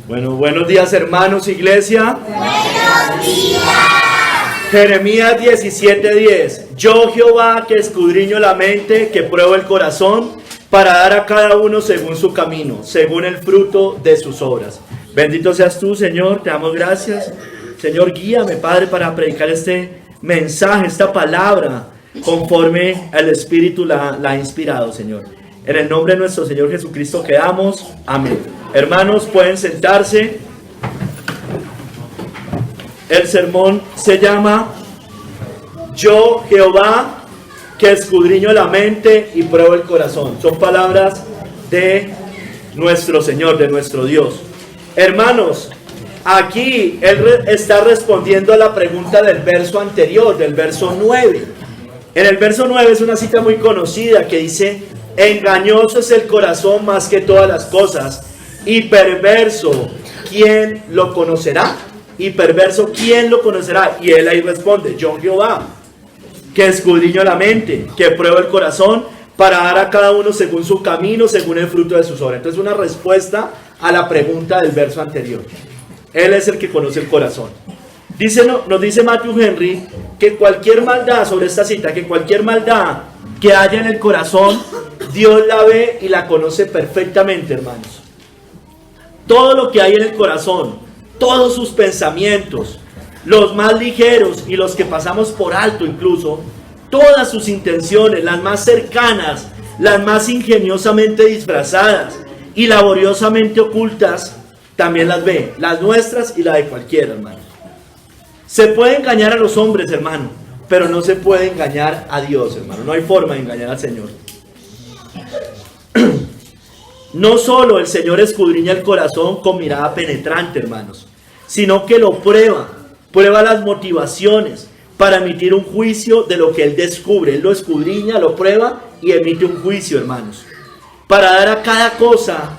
Bueno, buenos días hermanos, iglesia. Buenos días. Jeremías 17:10. Yo Jehová que escudriño la mente, que pruebo el corazón, para dar a cada uno según su camino, según el fruto de sus obras. Bendito seas tú, Señor, te damos gracias. Señor, guíame, Padre, para predicar este mensaje, esta palabra, conforme el Espíritu la ha inspirado, Señor. En el nombre de nuestro Señor Jesucristo quedamos. Amén. Hermanos, pueden sentarse. El sermón se llama Yo Jehová que escudriño la mente y pruebo el corazón. Son palabras de nuestro Señor, de nuestro Dios. Hermanos, aquí Él está respondiendo a la pregunta del verso anterior, del verso 9. En el verso 9 es una cita muy conocida que dice: engañoso es el corazón más que todas las cosas, y perverso, ¿quién lo conocerá? Y perverso, ¿quién lo conocerá? Y él ahí responde: yo Jehová, que escudriño la mente, que pruebo el corazón, para dar a cada uno según su camino, según el fruto de sus obras. Entonces, una respuesta a la pregunta del verso anterior. Él es el que conoce el corazón. Nos dice Matthew Henry que cualquier maldad, sobre esta cita, que cualquier maldad que haya en el corazón, Dios la ve y la conoce perfectamente, hermanos. Todo lo que hay en el corazón, todos sus pensamientos, los más ligeros y los que pasamos por alto incluso, todas sus intenciones, las más cercanas, las más ingeniosamente disfrazadas y laboriosamente ocultas, también las ve, las nuestras y la de cualquiera, hermano. Se puede engañar a los hombres, hermano, pero no se puede engañar a Dios, hermano. No hay forma de engañar al Señor. No solo el Señor escudriña el corazón con mirada penetrante, hermanos, sino que lo prueba las motivaciones para emitir un juicio de lo que Él descubre. Él lo escudriña, lo prueba y emite un juicio, hermanos, para dar a cada cosa,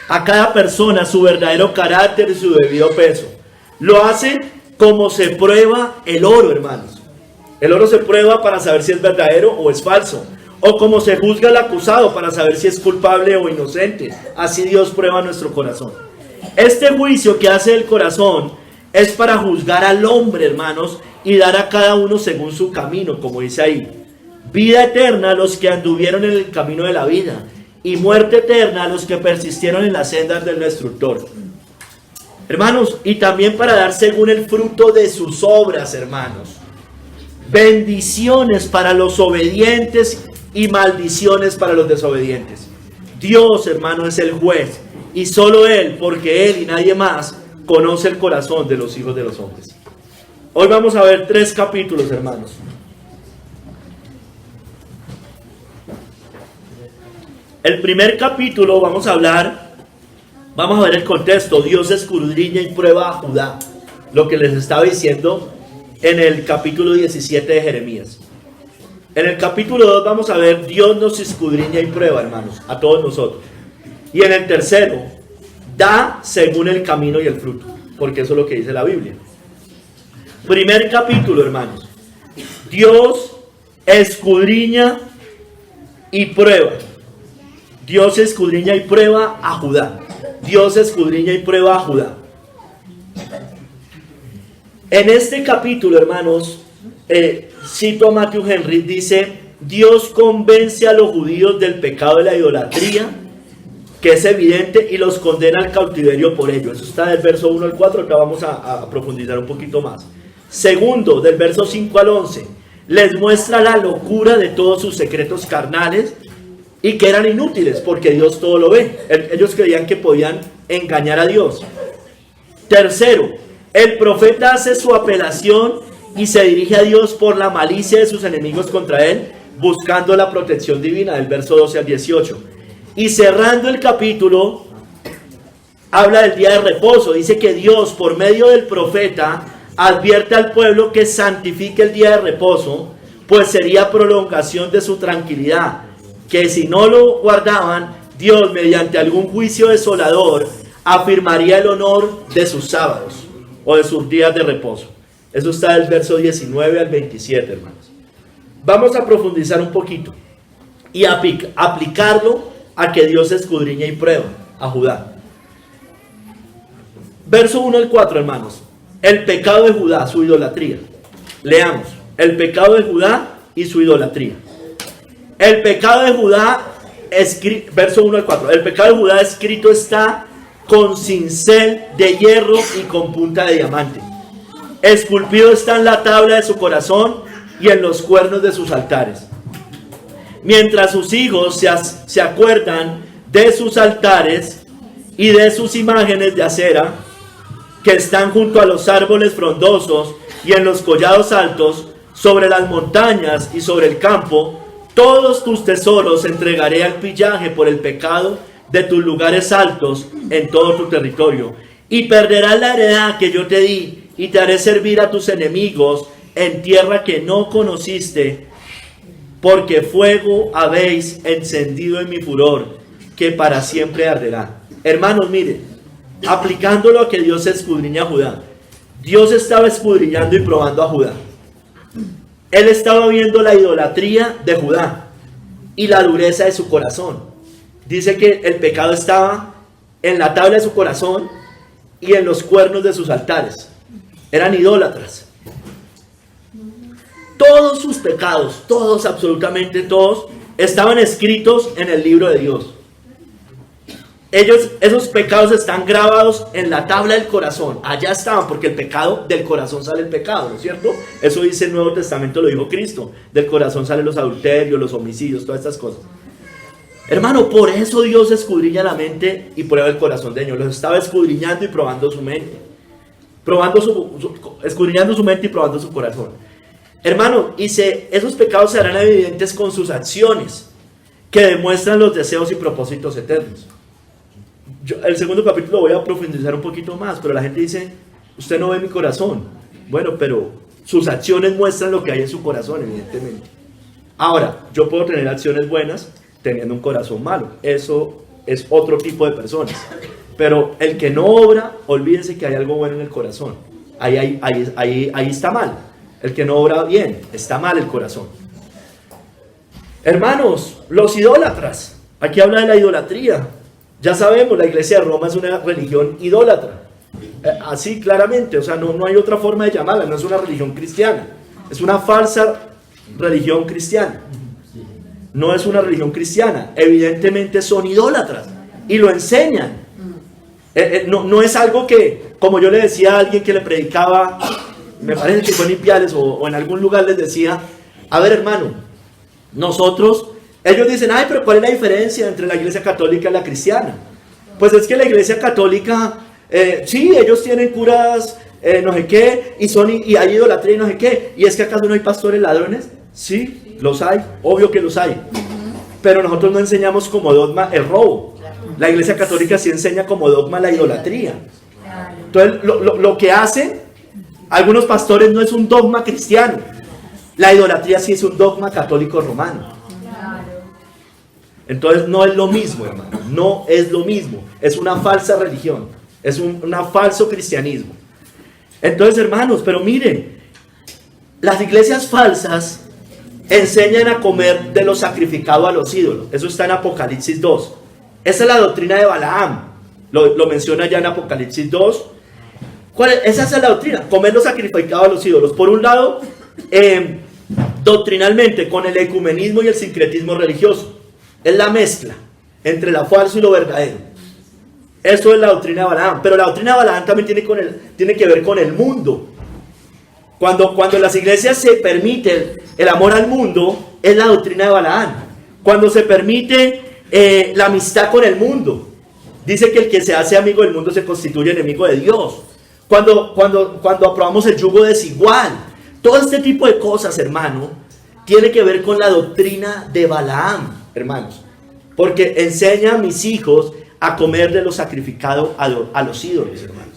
a cada persona, su verdadero carácter y su debido peso. Lo hace como se prueba el oro, hermanos. El oro se prueba para saber si es verdadero o es falso, o como se juzga al acusado para saber si es culpable o inocente. Así Dios prueba nuestro corazón. Este juicio que hace el corazón es para juzgar al hombre, hermanos, y dar a cada uno según su camino, como dice ahí. Vida eterna a los que anduvieron en el camino de la vida, y muerte eterna a los que persistieron en las sendas del destructor. Hermanos, y también para dar según el fruto de sus obras, hermanos. Bendiciones para los obedientes y maldiciones para los desobedientes. Dios, hermano, es el juez, y solo Él, porque Él y nadie más, conoce el corazón de los hijos de los hombres. Hoy vamos a ver 3 capítulos, hermanos. El primer capítulo vamos a ver el contexto. Dios escudriña y prueba a Judá, lo que les estaba diciendo en el capítulo 17 de Jeremías. En el capítulo 2 vamos a ver Dios nos escudriña y prueba, hermanos, a todos nosotros. Y en el tercero, da según el camino y el fruto, porque eso es lo que dice la Biblia. Primer capítulo, hermanos. Dios escudriña y prueba. Dios escudriña y prueba a Judá. Dios escudriña y prueba a Judá. En este capítulo, hermanos, cito a Matthew Henry, dice: Dios convence a los judíos del pecado de la idolatría, que es evidente, y los condena al cautiverio por ello. Eso está del verso 1 al 4, acá vamos a profundizar un poquito más. Segundo, del verso 5 al 11, les muestra la locura de todos sus secretos carnales y que eran inútiles porque Dios todo lo ve. Ellos creían que podían engañar a Dios. Tercero, el profeta hace su apelación y se dirige a Dios por la malicia de sus enemigos contra él, buscando la protección divina, del verso 12 al 18. Y cerrando el capítulo, habla del día de reposo. Dice que Dios, por medio del profeta, advierte al pueblo que santifique el día de reposo, pues sería prolongación de su tranquilidad, que si no lo guardaban, Dios, mediante algún juicio desolador, afirmaría el honor de sus sábados o de sus días de reposo. Eso está del verso 19 al 27, hermanos. Vamos a profundizar un poquito y aplicarlo a que Dios escudriña y prueba a Judá. Verso 1 al 4, hermanos. El pecado de Judá, su idolatría. Leamos. El pecado de Judá y su idolatría. El pecado de Judá, verso 1 al 4. El pecado de Judá escrito está con cincel de hierro y con punta de diamante. Esculpido está en la tabla de su corazón y en los cuernos de sus altares. Mientras sus hijos se acuerdan de sus altares y de sus imágenes de acera que están junto a los árboles frondosos y en los collados altos, sobre las montañas y sobre el campo, todos tus tesoros entregaré al pillaje por el pecado de tus lugares altos en todo tu territorio. Y perderás la heredad que yo te di, y te haré servir a tus enemigos en tierra que no conociste, porque fuego habéis encendido en mi furor, que para siempre arderá. Hermanos, miren, aplicándolo a que Dios escudriña a Judá. Dios estaba escudriñando y probando a Judá. Él estaba viendo la idolatría de Judá y la dureza de su corazón. Dice que el pecado estaba en la tabla de su corazón y en los cuernos de sus altares. Eran idólatras. Todos sus pecados, todos, absolutamente todos, estaban escritos en el libro de Dios. Esos pecados están grabados en la tabla del corazón. Allá estaban, porque el pecado, del corazón sale el pecado, ¿no es cierto? Eso dice el Nuevo Testamento, lo dijo Cristo. Del corazón salen los adulterios, los homicidios, todas estas cosas. Hermano, por eso Dios escudriña la mente y prueba el corazón de ellos. Los estaba escudriñando y probando su mente. Escudriñando su mente y probando su corazón. Hermano, esos pecados se harán evidentes con sus acciones, que demuestran los deseos y propósitos eternos. El segundo capítulo voy a profundizar un poquito más, pero la gente dice, usted no ve mi corazón. Bueno, pero sus acciones muestran lo que hay en su corazón, evidentemente. Ahora, yo puedo tener acciones buenas teniendo un corazón malo. Eso es otro tipo de personas. Pero el que no obra, olvídense que hay algo bueno en el corazón. Ahí está mal. El que no obra bien, está mal el corazón. Hermanos, los idólatras. Aquí habla de la idolatría. Ya sabemos, la iglesia de Roma es una religión idólatra. Así claramente, o sea, no hay otra forma de llamarla, no es una religión cristiana. Es una falsa religión cristiana. No es una religión cristiana. Evidentemente son idólatras y lo enseñan. No es algo que, como yo le decía a alguien que le predicaba, me parece que fue en Ipiales o en algún lugar, les decía, a ver hermano, ellos dicen, ay, pero ¿cuál es la diferencia entre la iglesia católica y la cristiana? Pues es que la iglesia católica, sí, ellos tienen curas, no sé qué, y hay idolatría y no sé qué. ¿Y es que acaso no hay pastores ladrones? Sí, los hay, obvio que los hay. Pero nosotros no enseñamos como dogma el robo. La iglesia católica sí enseña como dogma la idolatría. Entonces, lo que hacen algunos pastores no es un dogma cristiano. La idolatría sí es un dogma católico romano. Entonces no es lo mismo, hermano, no es lo mismo, es una falsa religión, es un falso cristianismo. Entonces, hermanos, pero miren, las iglesias falsas enseñan a comer de lo sacrificado a los ídolos. Eso está en Apocalipsis 2. Esa es la doctrina de Balaam, lo menciona ya en Apocalipsis 2. Esa es la doctrina, comer lo sacrificado a los ídolos. Por un lado, doctrinalmente, con el ecumenismo y el sincretismo religioso. Es la mezcla entre lo falso y lo verdadero. Eso es la doctrina de Balaam. Pero la doctrina de Balaam también tiene que ver con el mundo. Cuando en las iglesias se permite el amor al mundo, es la doctrina de Balaam. Cuando se permite la amistad con el mundo, dice que el que se hace amigo del mundo se constituye enemigo de Dios. Cuando aprobamos el yugo desigual, todo este tipo de cosas, hermano, tiene que ver con la doctrina de Balaam, hermanos, porque enseña a mis hijos a comer de lo sacrificado a los ídolos, hermanos.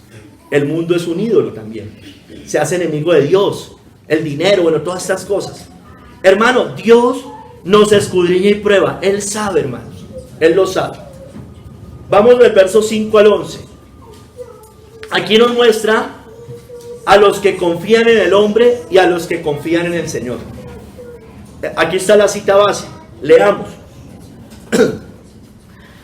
El mundo es un ídolo también, se hace enemigo de Dios, el dinero, bueno, todas estas cosas. Hermano, Dios nos escudriña y prueba, Él sabe, hermanos, Él lo sabe. Vamos del verso 5 al 11. Aquí nos muestra a los que confían en el hombre y a los que confían en el Señor. Aquí está la cita base, leamos.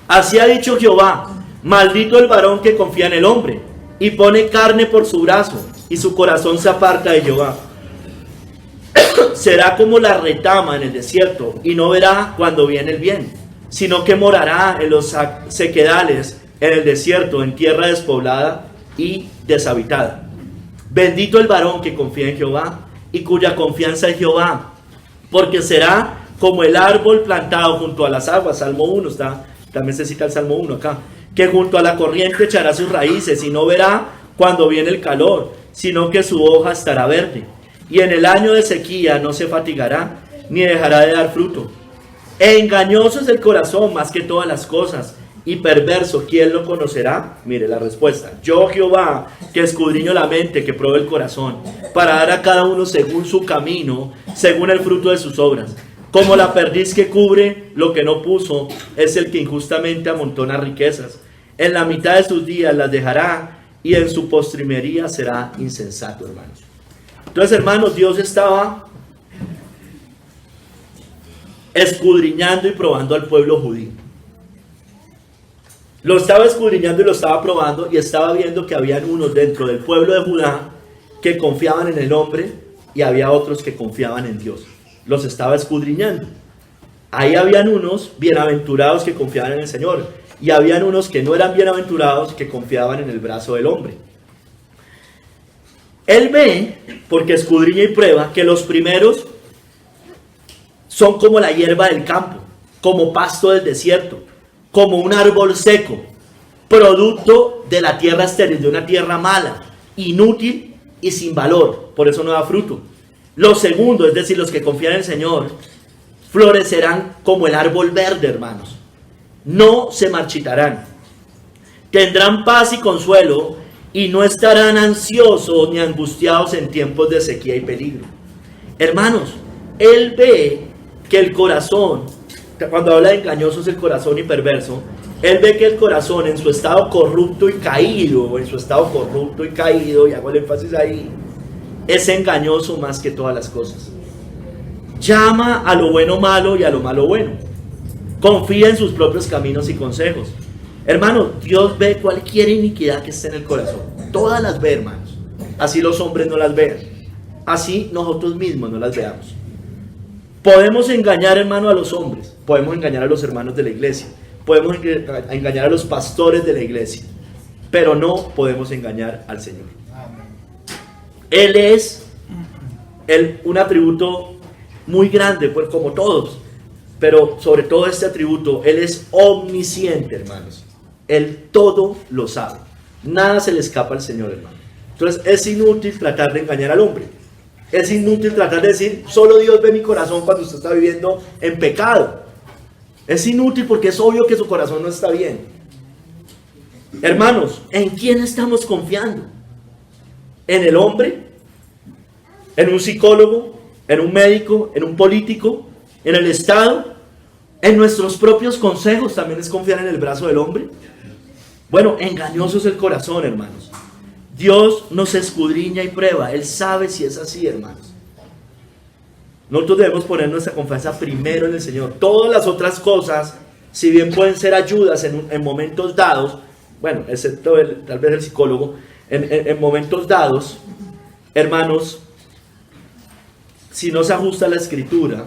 Así ha dicho Jehová, maldito el varón que confía en el hombre y pone carne por su brazo, y su corazón se aparta de Jehová. Será como la retama en el desierto, y no verá cuando viene el bien, sino que morará en los sequedales, en el desierto, en tierra despoblada y deshabitada. Bendito el varón que confía en Jehová, y cuya confianza es Jehová, porque será como el árbol plantado junto a las aguas. Salmo 1 está, también se cita el Salmo 1 acá, que junto a la corriente echará sus raíces, y no verá cuando viene el calor, sino que su hoja estará verde, y en el año de sequía no se fatigará, ni dejará de dar fruto. Engañoso es el corazón más que todas las cosas, y perverso, ¿quién lo conocerá? Mire la respuesta: yo, Jehová, que escudriño la mente, que pruebo el corazón, para dar a cada uno según su camino, según el fruto de sus obras. Como la perdiz que cubre lo que no puso, es el que injustamente amontona riquezas. En la mitad de sus días las dejará, y en su postrimería será insensato, hermanos. Entonces, hermanos, Dios estaba escudriñando y probando al pueblo judío. Lo estaba escudriñando y lo estaba probando, y estaba viendo que habían unos dentro del pueblo de Judá que confiaban en el hombre, y había otros que confiaban en Dios. Los estaba escudriñando. Ahí habían unos bienaventurados que confiaban en el Señor, y habían unos que no eran bienaventurados, que confiaban en el brazo del hombre. Él ve, porque escudriña y prueba, que los primeros son como la hierba del campo, como pasto del desierto, como un árbol seco, producto de la tierra estéril, de una tierra mala, inútil y sin valor, por eso no da fruto. Los segundos, es decir, los que confían en el Señor, florecerán como el árbol verde, hermanos. No se marchitarán. Tendrán paz y consuelo, y no estarán ansiosos ni angustiados en tiempos de sequía y peligro. Hermanos, Él ve que el corazón, cuando habla de engañosos el corazón y perverso, Él ve que el corazón en su estado corrupto y caído, y hago el énfasis ahí, es engañoso más que todas las cosas. Llama a lo bueno malo y a lo malo bueno. Confía en sus propios caminos y consejos. Hermanos, Dios ve cualquier iniquidad que esté en el corazón. Todas las ve, hermanos. Así los hombres no las vean. Así nosotros mismos no las veamos. Podemos engañar, hermano, a los hombres. Podemos engañar a los hermanos de la iglesia. Podemos engañar a los pastores de la iglesia. Pero no podemos engañar al Señor. Él es un atributo muy grande, pues, como todos. Pero sobre todo este atributo, Él es omnisciente, hermanos. Él todo lo sabe. Nada se le escapa al Señor, hermano. Entonces es inútil tratar de engañar al hombre. Es inútil tratar de decir, solo Dios ve mi corazón cuando usted está viviendo en pecado. Es inútil porque es obvio que su corazón no está bien. Hermanos, ¿en quién estamos confiando? ¿En el hombre? ¿En un psicólogo? ¿En un médico? ¿En un político? ¿En el Estado? ¿En nuestros propios consejos también es confiar en el brazo del hombre? Bueno, engañoso es el corazón, hermanos. Dios nos escudriña y prueba. Él sabe si es así, hermanos. Nosotros debemos poner nuestra confianza primero en el Señor. Todas las otras cosas, si bien pueden ser ayudas en momentos dados, bueno, excepto tal vez el psicólogo, en momentos dados, hermanos, si no se ajusta a la Escritura,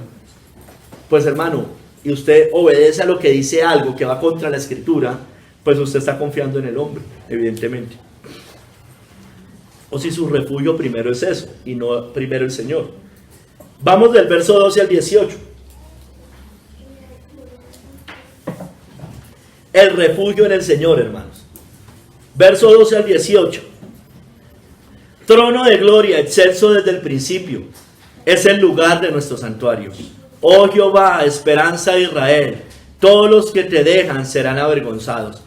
pues, hermano, y usted obedece a lo que dice algo que va contra la Escritura, pues usted está confiando en el hombre, evidentemente. O si su refugio primero es eso, y no primero el Señor. Vamos del verso 12 al 18. El refugio en el Señor, hermanos. Verso 12 al 18. Trono de gloria, excelso desde el principio, es el lugar de nuestro santuario. Oh Jehová, esperanza de Israel, todos los que te dejan serán avergonzados,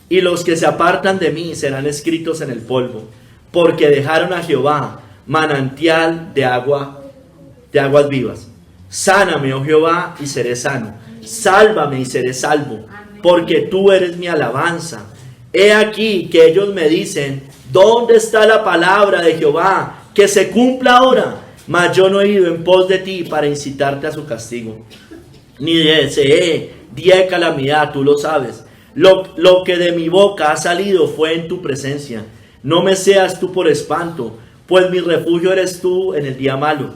y los que se apartan de mí serán escritos en el polvo, porque dejaron a Jehová, manantial de aguas vivas. Sáname, oh Jehová, y seré sano. Sálvame y seré salvo, porque tú eres mi alabanza. He aquí que ellos me dicen, ¿dónde está la palabra de Jehová? Que se cumpla ahora. Mas yo no he ido en pos de ti para incitarte a su castigo, ni deseé día de calamidad, tú lo sabes. Lo que de mi boca ha salido fue en tu presencia. No me seas tú por espanto, pues mi refugio eres tú en el día malo.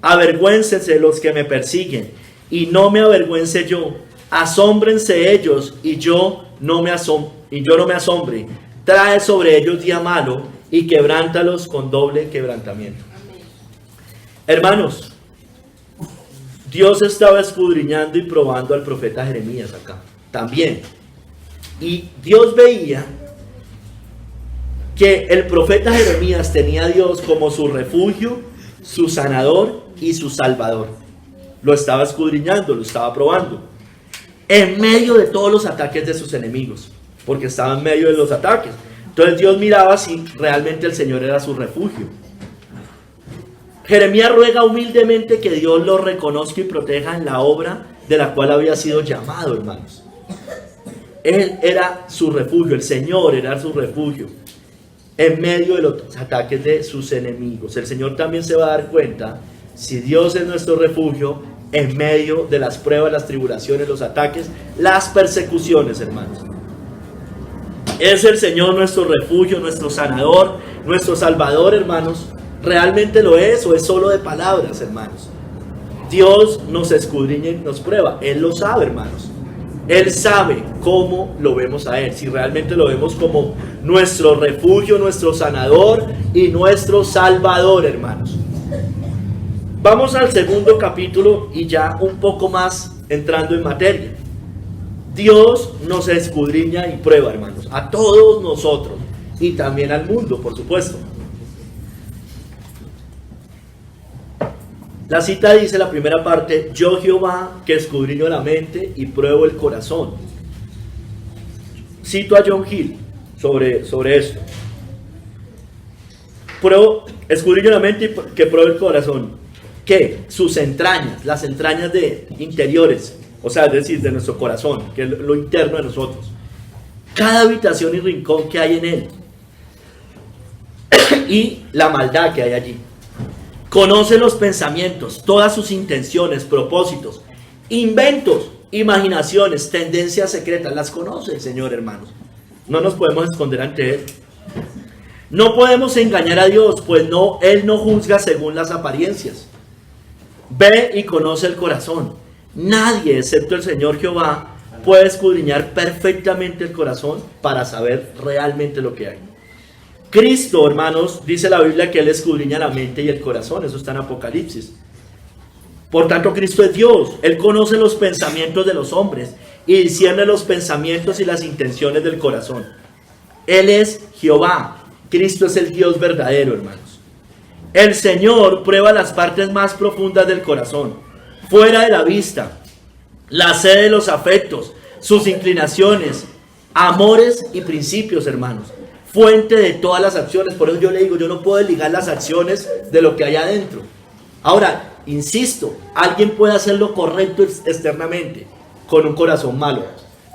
Avergüéncense los que me persiguen, y no me avergüence yo. Asómbrense ellos, y yo no me asombre. Trae sobre ellos día malo, y quebrántalos con doble quebrantamiento. Hermanos, Dios estaba escudriñando y probando al profeta Jeremías acá, también. Y Dios veía que el profeta Jeremías tenía a Dios como su refugio, su sanador y su salvador. Lo estaba escudriñando, lo estaba probando. En medio de todos los ataques de sus enemigos, porque estaba en medio de los ataques. Entonces Dios miraba si realmente el Señor era su refugio. Jeremías ruega humildemente que Dios lo reconozca y proteja en la obra de la cual había sido llamado, hermanos. Él era su refugio, el Señor era su refugio en medio de los ataques de sus enemigos. El Señor también se va a dar cuenta si Dios es nuestro refugio en medio de las pruebas, las tribulaciones, los ataques, las persecuciones, hermanos. ¿Es el Señor nuestro refugio, nuestro sanador, nuestro salvador, hermanos? ¿Realmente lo es o es solo de palabras, hermanos? Dios nos escudriña y nos prueba. Él lo sabe, hermanos. Él sabe cómo lo vemos a Él. Si realmente lo vemos como nuestro refugio, nuestro sanador y nuestro salvador, hermanos. Vamos al segundo capítulo y ya un poco más entrando en materia. Dios nos escudriña y prueba, hermanos, a todos nosotros y también al mundo, por supuesto. La cita dice, la primera parte: yo Jehová, que escudriño la mente y pruebo el corazón. Cito a John Hill sobre esto. Escudriño la mente y que pruebo el corazón. ¿Qué? Sus entrañas, las entrañas de interiores, o sea, es decir, de nuestro corazón, que es lo interno de nosotros. Cada habitación y rincón que hay en él. Y la maldad que hay allí. Conoce los pensamientos, todas sus intenciones, propósitos, inventos, imaginaciones, tendencias secretas. Las conoce el Señor, hermanos. No nos podemos esconder ante Él. No podemos engañar a Dios, pues Él no juzga según las apariencias. Ve y conoce el corazón. Nadie, excepto el Señor Jehová, puede escudriñar perfectamente el corazón para saber realmente lo que hay. Cristo, hermanos, dice la Biblia que Él escudriña la mente y el corazón. Eso está en Apocalipsis. Por tanto, Cristo es Dios. Él conoce los pensamientos de los hombres y discierne los pensamientos y las intenciones del corazón. Él es Jehová. Cristo es el Dios verdadero, hermanos. El Señor prueba las partes más profundas del corazón, fuera de la vista, la sede de los afectos, sus inclinaciones, amores y principios, hermanos. Fuente de todas las acciones. Por eso yo le digo, yo no puedo ligar las acciones de lo que hay adentro. Ahora, insisto, alguien puede hacer lo correcto externamente con un corazón malo,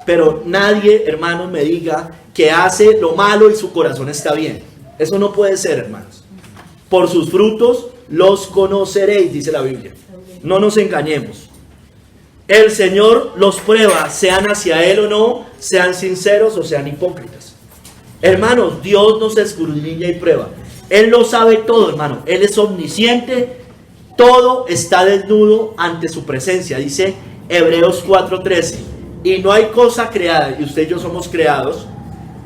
pero nadie, hermanos, me diga que hace lo malo y su corazón está bien. Eso no puede ser, hermanos. Por sus frutos los conoceréis, dice la Biblia. No nos engañemos. El Señor los prueba, sean hacia Él o no, sean sinceros o sean hipócritas. Hermanos, Dios nos escudriña y prueba. Él lo sabe todo, hermano. Él es omnisciente. Todo está desnudo ante su presencia. Dice Hebreos 4:13. Y no hay cosa creada, y usted y yo somos creados,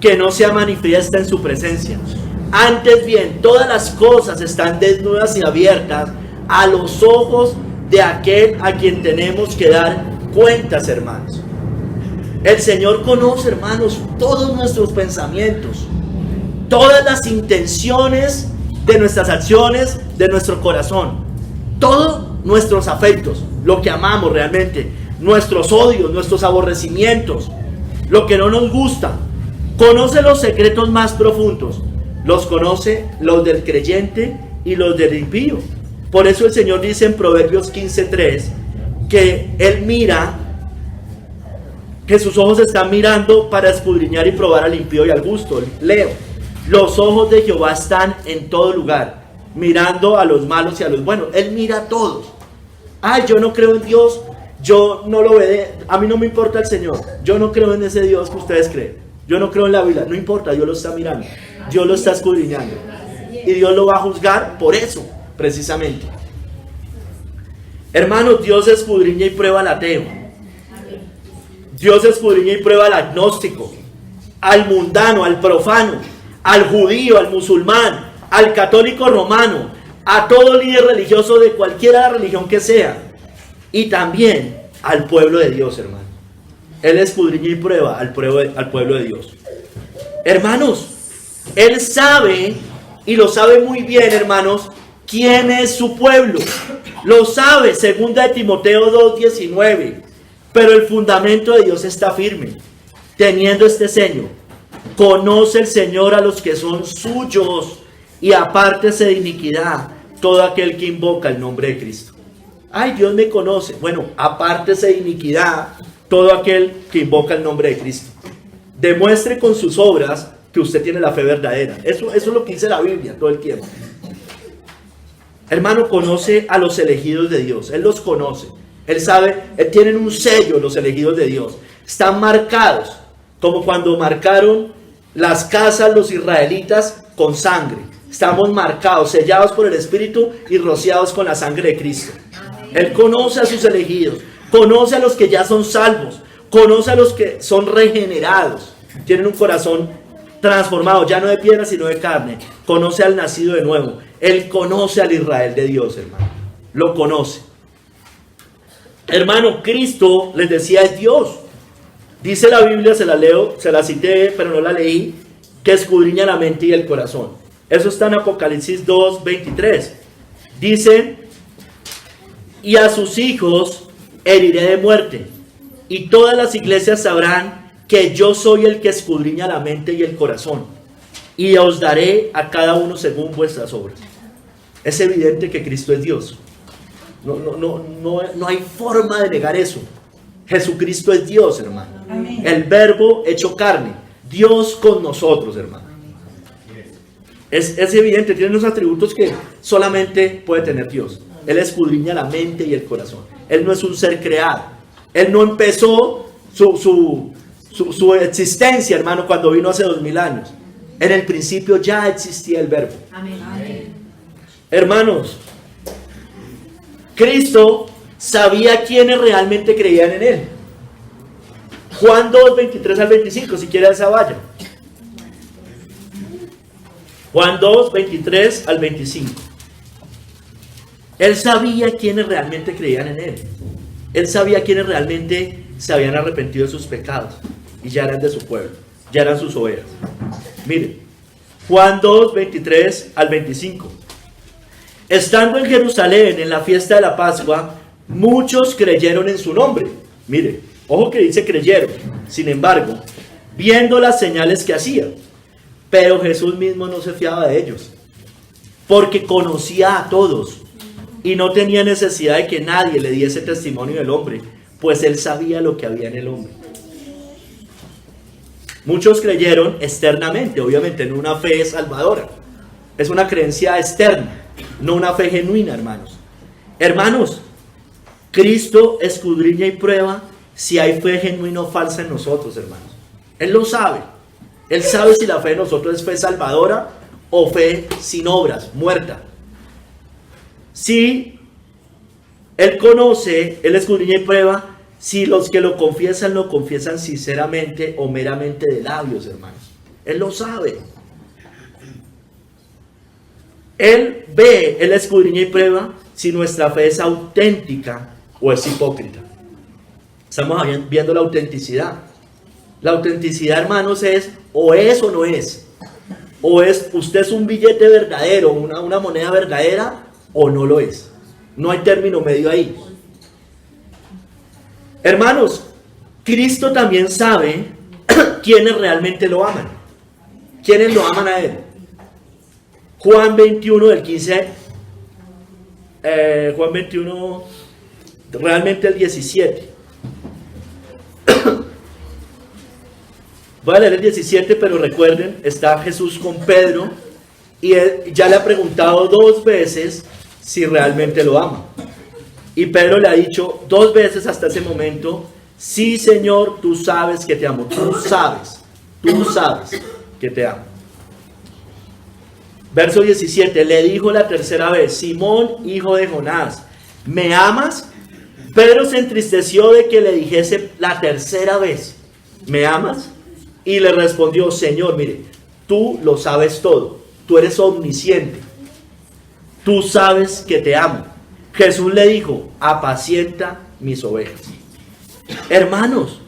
que no sea manifiesta en su presencia. Antes bien, todas las cosas están desnudas y abiertas a los ojos de aquel a quien tenemos que dar cuentas, hermanos. El Señor conoce, hermanos, todos nuestros pensamientos, todas las intenciones de nuestras acciones, de nuestro corazón, todos nuestros afectos, lo que amamos realmente, nuestros odios, nuestros aborrecimientos, lo que no nos gusta. Conoce los secretos más profundos, los conoce los del creyente y los del impío. Por eso el Señor dice en Proverbios 15:3 que Él mira, que sus ojos están mirando para escudriñar y probar al impío y al justo. Leo: los ojos de Jehová están en todo lugar, mirando a los malos y a los buenos. Él mira a todos. Ay, yo no creo en Dios, yo no lo veo, a mí no me importa el Señor, yo no creo en ese Dios que ustedes creen, yo no creo en la Biblia, no importa, Dios lo está mirando. Dios lo está escudriñando. Y Dios lo va a juzgar por eso, precisamente. Hermanos, Dios escudriña y prueba al ateo. Dios escudriña y prueba al agnóstico, al mundano, al profano, al judío, al musulmán, al católico romano, a todo líder religioso de cualquier religión que sea. Y también al pueblo de Dios, hermano. Él escudriña y prueba al pueblo de Dios. Hermanos, Él sabe, y lo sabe muy bien, hermanos, quién es su pueblo. Lo sabe, 2 de Timoteo 2:19. Pero el fundamento de Dios está firme, teniendo este sello: conoce el Señor a los que son suyos, y apártese de iniquidad todo aquel que invoca el nombre de Cristo. Ay, Dios me conoce. Bueno, apártese de iniquidad todo aquel que invoca el nombre de Cristo. Demuestre con sus obras que usted tiene la fe verdadera. Eso es lo que dice la Biblia todo el tiempo. Hermano, conoce a los elegidos de Dios. Él los conoce. Él sabe, tienen un sello los elegidos de Dios. Están marcados, como cuando marcaron las casas los israelitas con sangre. Estamos marcados, sellados por el Espíritu y rociados con la sangre de Cristo. Él conoce a sus elegidos, conoce a los que ya son salvos, conoce a los que son regenerados, tienen un corazón transformado, ya no de piedra sino de carne. Conoce al nacido de nuevo. Él conoce al Israel de Dios, hermano. Lo conoce. Hermano, Cristo, les decía, es Dios. Dice la Biblia, se la leo, se la cité, pero no la leí, que escudriña la mente y el corazón. Eso está en Apocalipsis 2:23. Dice: y a sus hijos heriré de muerte, y todas las iglesias sabrán que yo soy el que escudriña la mente y el corazón, y os daré a cada uno según vuestras obras. Es evidente que Cristo es Dios. No hay forma de negar eso. Jesucristo es Dios, hermano. Amén. El verbo hecho carne. Dios con nosotros, hermano. Es evidente, tiene unos atributos que solamente puede tener Dios. Él escudriña la mente y el corazón. Él no es un ser creado. Él no empezó su existencia, hermano, cuando vino hace 2000 años. En el principio ya existía el verbo. Amén. Amén. Hermanos, Cristo sabía quiénes realmente creían en Él. Juan 2:23 al 25, si quiere esa vaya. Juan 2:23 al 25. Él sabía quiénes realmente creían en Él. Él sabía quiénes realmente se habían arrepentido de sus pecados y ya eran de su pueblo, ya eran sus ovejas. Mire, Juan 2:23 al 25. Estando en Jerusalén en la fiesta de la Pascua, muchos creyeron en su nombre. Mire, ojo que dice creyeron. Sin embargo, viendo las señales que hacía. Pero Jesús mismo no se fiaba de ellos, porque conocía a todos y no tenía necesidad de que nadie le diese testimonio del hombre, pues él sabía lo que había en el hombre. Muchos creyeron externamente, obviamente, en una fe salvadora. Es una creencia externa, no una fe genuina, hermanos. Hermanos, Cristo escudriña y prueba si hay fe genuina o falsa en nosotros, hermanos. Él lo sabe. Él sabe si la fe de nosotros es fe salvadora o fe sin obras, muerta. Si Él conoce, Él escudriña y prueba si los que lo confiesan sinceramente o meramente de labios, hermanos. Él lo sabe. Él ve, Él escudriña y prueba si nuestra fe es auténtica o es hipócrita. Estamos viendo la autenticidad. La autenticidad, hermanos, es o no es. O es, usted es un billete verdadero, una moneda verdadera, o no lo es. No hay término medio ahí. Hermanos, Cristo también sabe quiénes realmente lo aman. ¿Quiénes lo aman a Él? Juan 21 del 15. Juan 21, realmente el 17. Voy a leer el 17, pero recuerden, está Jesús con Pedro y él ya le ha preguntado 2 veces si realmente lo ama. Y Pedro le ha dicho 2 veces hasta ese momento: sí, Señor, tú sabes que te amo. Tú sabes que te amo. Verso 17, le dijo la tercera vez: Simón, hijo de Jonás, ¿me amas? Pedro se entristeció de que le dijese la tercera vez: ¿me amas? Y le respondió: Señor, mire, tú lo sabes todo, tú eres omnisciente, tú sabes que te amo. Jesús le dijo: apacienta mis ovejas. Hermanos,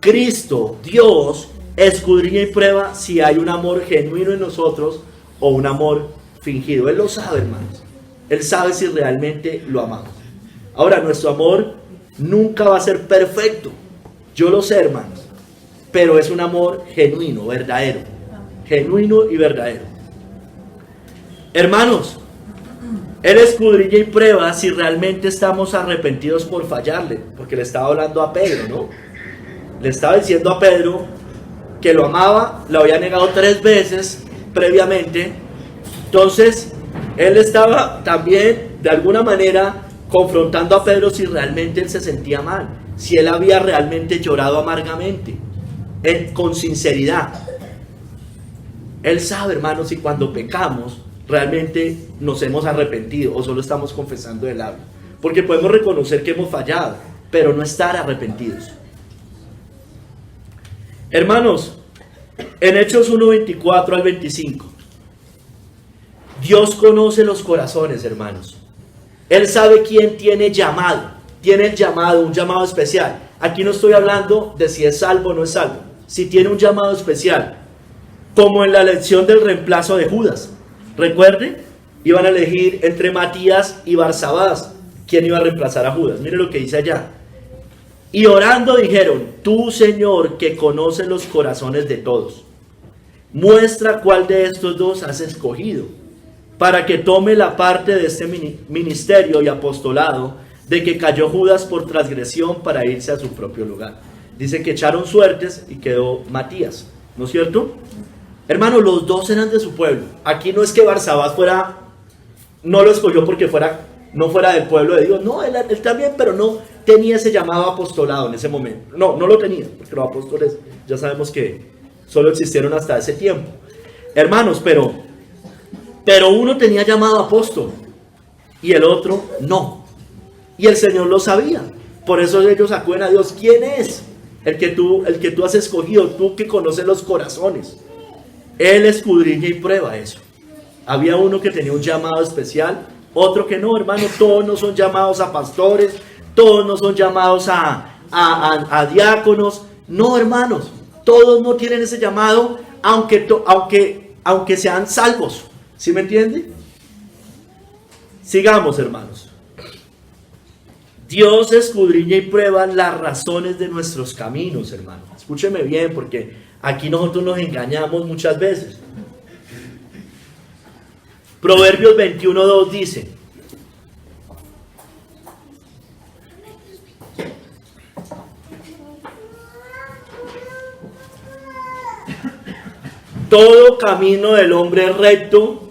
Cristo, Dios, escudriña y prueba si hay un amor genuino en nosotros o un amor fingido. Él lo sabe, hermanos. Él sabe si realmente lo amamos. Ahora, nuestro amor nunca va a ser perfecto. Yo lo sé, hermanos. Pero es un amor genuino, verdadero. Genuino y verdadero. Hermanos, Él escudriña y prueba si realmente estamos arrepentidos por fallarle. Porque le estaba hablando a Pedro, ¿no? Le estaba diciendo a Pedro que lo amaba, lo había negado 3 veces previamente. Entonces, Él estaba también, de alguna manera, confrontando a Pedro si realmente él se sentía mal. Si él había realmente llorado amargamente, con sinceridad. Él sabe, hermanos, si cuando pecamos realmente nos hemos arrepentido o solo estamos confesando el labio. Porque podemos reconocer que hemos fallado, pero no estar arrepentidos. Hermanos, en Hechos 1:24 al 25, Dios conoce los corazones, hermanos. Él sabe quién tiene llamado. Tiene el llamado, un llamado especial. Aquí no estoy hablando de si es salvo o no es salvo. Si tiene un llamado especial, como en la elección del reemplazo de Judas. Recuerde, iban a elegir entre Matías y Barsabás quién iba a reemplazar a Judas. Mire lo que dice allá. Y orando dijeron: tú, Señor, que conoces los corazones de todos, muestra cuál de estos dos has escogido, para que tome la parte de este ministerio y apostolado de que cayó Judas por transgresión para irse a su propio lugar. Dice que echaron suertes y quedó Matías, ¿no es cierto? Hermano, los dos eran de su pueblo. Aquí no es que Barsabás no lo escogió porque no fuera del pueblo de Dios. No, él también, pero no tenía ese llamado apostolado en ese momento. No lo tenía, porque los apóstoles ya sabemos que solo existieron hasta ese tiempo. Hermanos, pero uno tenía llamado apóstol y el otro no. Y el Señor lo sabía. Por eso ellos acuden a Dios: ¿quién es el que tú has escogido? Tú que conoces los corazones. Él escudriña y prueba eso. Había uno que tenía un llamado especial, otro que no, hermano. Todos no son llamados a pastores, todos no son llamados a diáconos. No, hermanos, todos no tienen ese llamado, aunque sean salvos. ¿Sí me entiende? Sigamos, hermanos. Dios escudriña y prueba las razones de nuestros caminos, hermano. Escúcheme bien, porque aquí nosotros nos engañamos muchas veces. Proverbios 21:2 dice: todo camino del hombre es recto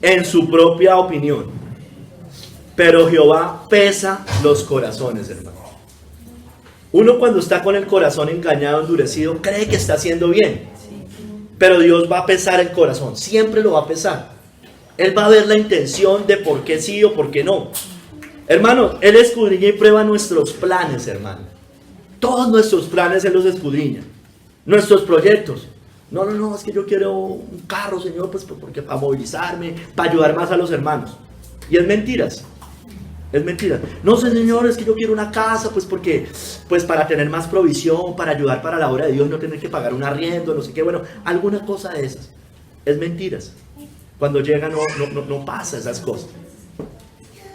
en su propia opinión, pero Jehová pesa los corazones, hermano. Uno, cuando está con el corazón engañado, endurecido, cree que está haciendo bien. Pero Dios va a pesar el corazón, siempre lo va a pesar. Él va a ver la intención de por qué sí o por qué no. Hermano, Él escudriña y prueba nuestros planes, hermano. Todos nuestros planes Él los escudriña. Nuestros proyectos. No, es que yo quiero un carro, Señor, pues porque para movilizarme, para ayudar más a los hermanos. Y es mentiras. Es mentira. No sé, Señor, es que yo quiero una casa, pues para tener más provisión, para ayudar para la obra de Dios, no tener que pagar un arriendo, no sé qué, bueno, alguna cosa de esas. Es mentiras. Cuando llega no pasa esas cosas.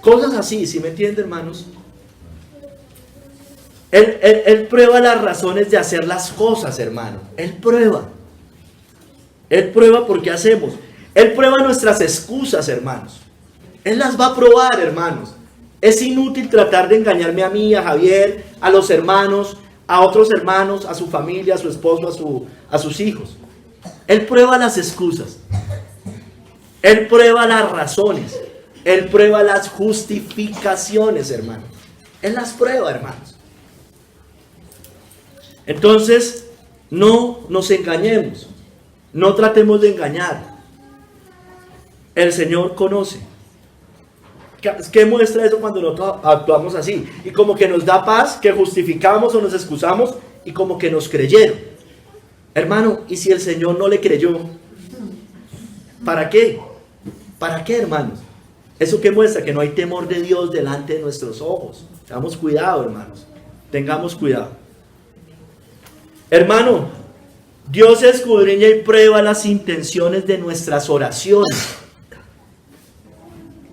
Cosas así, ¿sí me entienden, hermanos? Él prueba las razones de hacer las cosas, hermano. Él prueba por qué hacemos. Él prueba nuestras excusas, hermanos. Él las va a probar, hermanos. Es inútil tratar de engañarme a mí, a Javier, a los hermanos, a otros hermanos, a su familia, a su esposo, a sus hijos. Él prueba las excusas. Él prueba las razones. Él prueba las justificaciones, hermanos. Él las prueba, hermanos. Entonces, no nos engañemos. No tratemos de engañar. El Señor conoce. ¿Qué muestra eso cuando nosotros actuamos así? Y como que nos da paz, que justificamos o nos excusamos y como que nos creyeron. Hermano, ¿y si el Señor no le creyó? ¿Para qué? ¿Para qué, hermanos? ¿Eso qué muestra? Que no hay temor de Dios delante de nuestros ojos. Tengamos cuidado, hermanos. Tengamos cuidado. Hermano, Dios escudriña y prueba las intenciones de nuestras oraciones.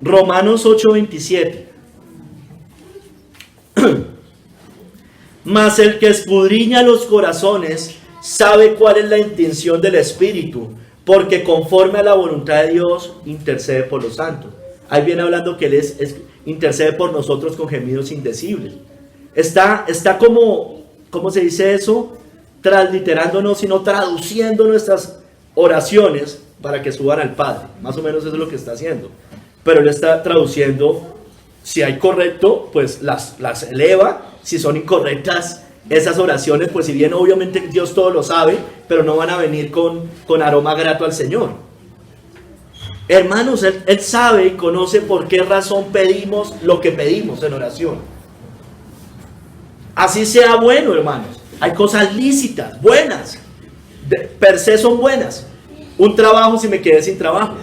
Romanos 8:27. Mas el que escudriña los corazones sabe cuál es la intención del Espíritu, porque conforme a la voluntad de Dios intercede por los santos. Ahí viene hablando que Él intercede por nosotros con gemidos indecibles. Está como, ¿cómo se dice eso? Transliterándonos, sino traduciendo nuestras oraciones para que suban al Padre. Más o menos eso es lo que está haciendo. Pero Él está traduciendo, si hay correcto, pues las eleva. Si son incorrectas esas oraciones, pues si bien obviamente Dios todo lo sabe, pero no van a venir con aroma grato al Señor. Hermanos, Él sabe y conoce por qué razón pedimos lo que pedimos en oración. Así sea bueno, hermanos. Hay cosas lícitas, buenas, per se son buenas. Un trabajo si me quedé sin trabajo.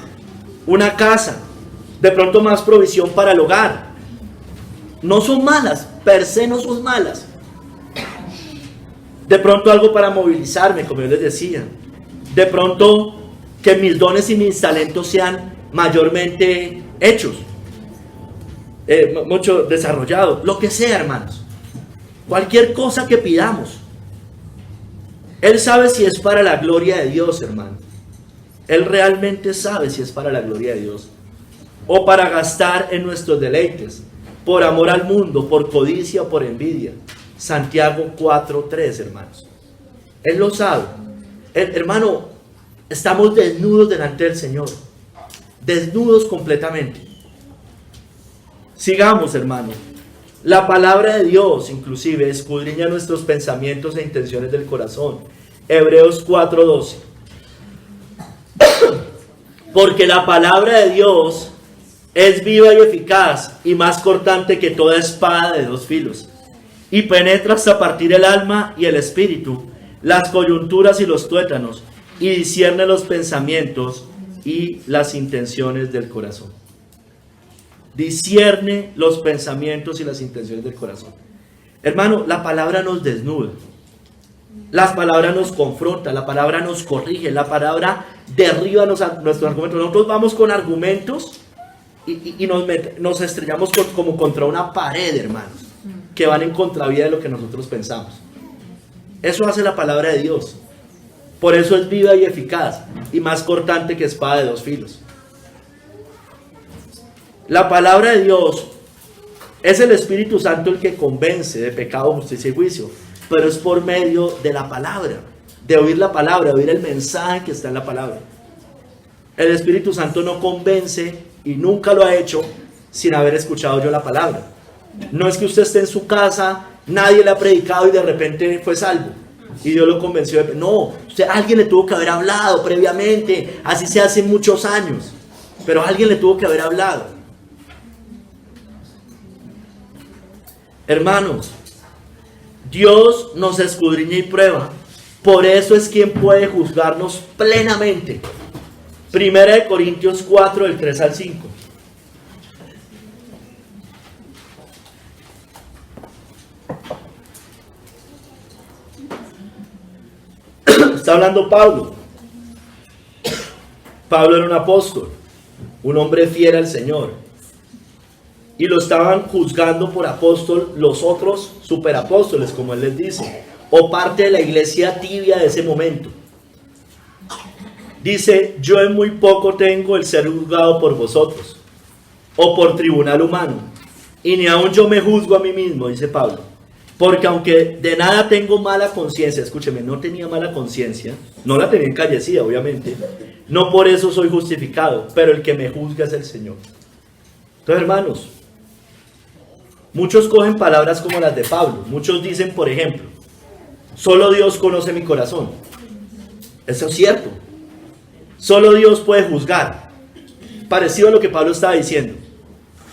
Una casa, de pronto más provisión para el hogar. No son malas, per se no son malas. De pronto algo para movilizarme, como yo les decía. De pronto que mis dones y mis talentos sean mayormente hechos, mucho desarrollados, lo que sea, hermanos. Cualquier cosa que pidamos, Él sabe si es para la gloria de Dios, hermano. Él realmente sabe si es para la gloria de Dios o para gastar en nuestros deleites, por amor al mundo, por codicia o por envidia. Santiago 4:3, hermanos. Él lo sabe. Hermano, estamos desnudos delante del Señor. Desnudos completamente. Sigamos, hermano. La palabra de Dios, inclusive, escudriña nuestros pensamientos e intenciones del corazón. Hebreos 4:12. Porque la palabra de Dios es viva y eficaz y más cortante que toda espada de dos filos, y penetra hasta partir el alma y el espíritu, las coyunturas y los tuétanos, y discierne los pensamientos y las intenciones del corazón. Discierne los pensamientos y las intenciones del corazón. Hermano, la palabra nos desnuda. La palabra nos confronta, la palabra nos corrige, la palabra derriba nuestros argumentos. Nosotros vamos con argumentos y nos estrellamos como contra una pared, hermanos, que van en contravía de lo que nosotros pensamos. Eso hace la palabra de Dios. Por eso es viva y eficaz y más cortante que espada de dos filos. La palabra de Dios es el Espíritu Santo el que convence de pecado, justicia y juicio, pero es por medio de la palabra, de oír la palabra, de oír el mensaje que está en la palabra. El Espíritu Santo no convence y nunca lo ha hecho sin haber escuchado yo la palabra. No es que usted esté en su casa, nadie le ha predicado y de repente fue salvo y Dios lo convenció. No, alguien le tuvo que haber hablado previamente, así se hace muchos años, pero alguien le tuvo que haber hablado. Hermanos, Dios nos escudriña y prueba, por eso es quien puede juzgarnos plenamente. 1 Corintios 4, del 3 al 5. Está hablando Pablo. Pablo era un apóstol, un hombre fiel al Señor. Y lo estaban juzgando por apóstol los otros superapóstoles, como él les dice, o parte de la iglesia tibia de ese momento. Dice: yo en muy poco tengo el ser juzgado por vosotros, o por tribunal humano, y ni aun yo me juzgo a mí mismo, dice Pablo, porque aunque de nada tengo mala conciencia, escúcheme, no tenía mala conciencia, no la tenía encallecida, obviamente, no por eso soy justificado, pero el que me juzga es el Señor. Entonces, hermanos, muchos cogen palabras como las de Pablo. Muchos dicen, por ejemplo, solo Dios conoce mi corazón. Eso es cierto. Solo Dios puede juzgar. parecido a lo que Pablo estaba diciendo.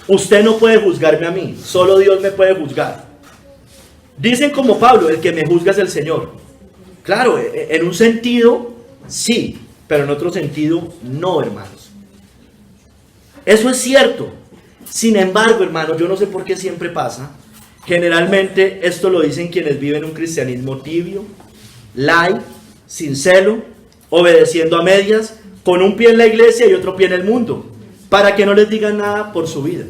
Usted no puede juzgarme a mí, solo Dios me puede juzgar. Dicen como Pablo, el que me juzga es el Señor. Claro, en un sentido sí, pero en otro sentido no, hermanos. Eso es cierto. Sin embargo, hermanos, yo no sé por qué siempre pasa. Generalmente esto lo dicen quienes viven un cristianismo tibio, light, sin celo, obedeciendo a medias, con un pie en la iglesia y otro pie en el mundo, para que no les digan nada por su vida.